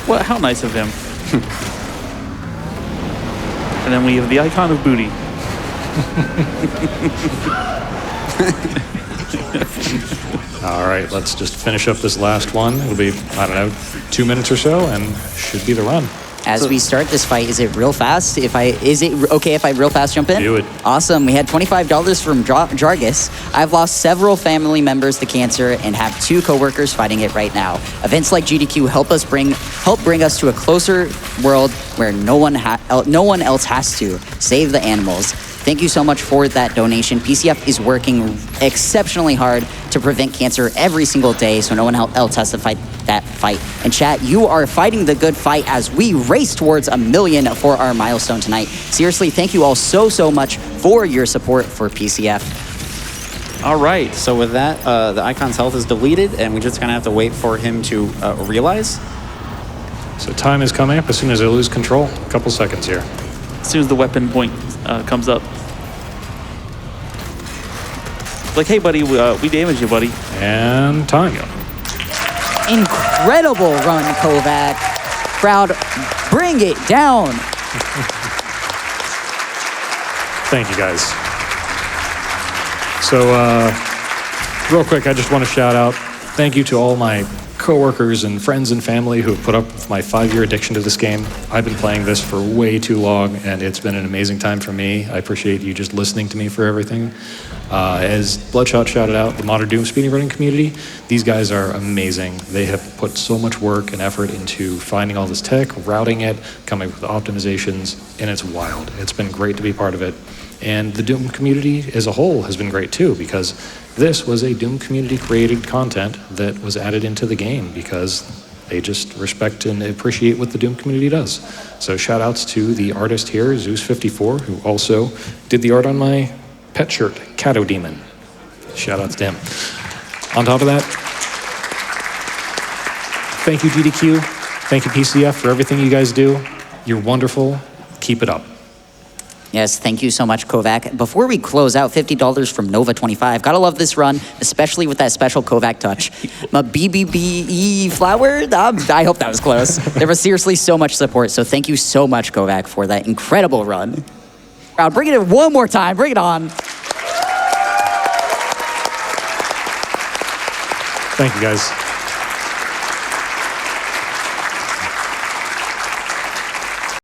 Well, how nice of him. And then we have the Icon of Booty. All right, let's just finish up this last one. It'll be, I don't know, 2 minutes or so, and should be the run. As we start this fight, is it real fast? Is it okay if I real fast jump in? Do it. Awesome. We had $25 from Jargus. I've lost several family members to cancer and have 2 coworkers fighting it right now. Events like GDQ help bring us to a closer world where no one else has to. Save the animals. Thank you so much for that donation. PCF is working exceptionally hard to prevent cancer every single day, so no one else has to fight that fight. And chat, you are fighting the good fight as we race towards 1 million for our milestone tonight. Seriously, thank you all so much for your support for PCF. All right, so with that, the Icon's health is deleted, and we just kind of have to wait for him to realize. So time is coming up as soon as I lose control. A couple seconds here. As soon as the weapon point comes up. Like, hey, buddy, we damaged you, buddy. And time. Incredible run, KovaaK. Crowd, bring it down. Thank you, guys. So, real quick, I just want to shout out, thank you to all my coworkers and friends and family who have put up with my 5-year addiction to this game. I've been playing this for way too long, and it's been an amazing time for me. I appreciate you just listening to me for everything. As BloodShot shouted out, the Modern Doom speedrunning community, these guys are amazing. They have put so much work and effort into finding all this tech, routing it, coming up with optimizations, and it's wild. It's been great to be part of it. And the Doom community as a whole has been great too, because this was a Doom community created content that was added into the game because they just respect and appreciate what the Doom community does. So shout outs to the artist here, Zeus54, who also did the art on my pet shirt, Cato Demon. Shout outs to him. On top of that, thank you GDQ, thank you PCF for everything you guys do. You're wonderful, keep it up. Yes, thank you so much, KovaaK. Before we close out, $50 from Nova25. Gotta love this run, especially with that special KovaaK touch. My BBBE flower? I hope that was close. There was seriously so much support, so thank you so much, KovaaK, for that incredible run. Crowd, bring it in one more time. Bring it on. Thank you, guys.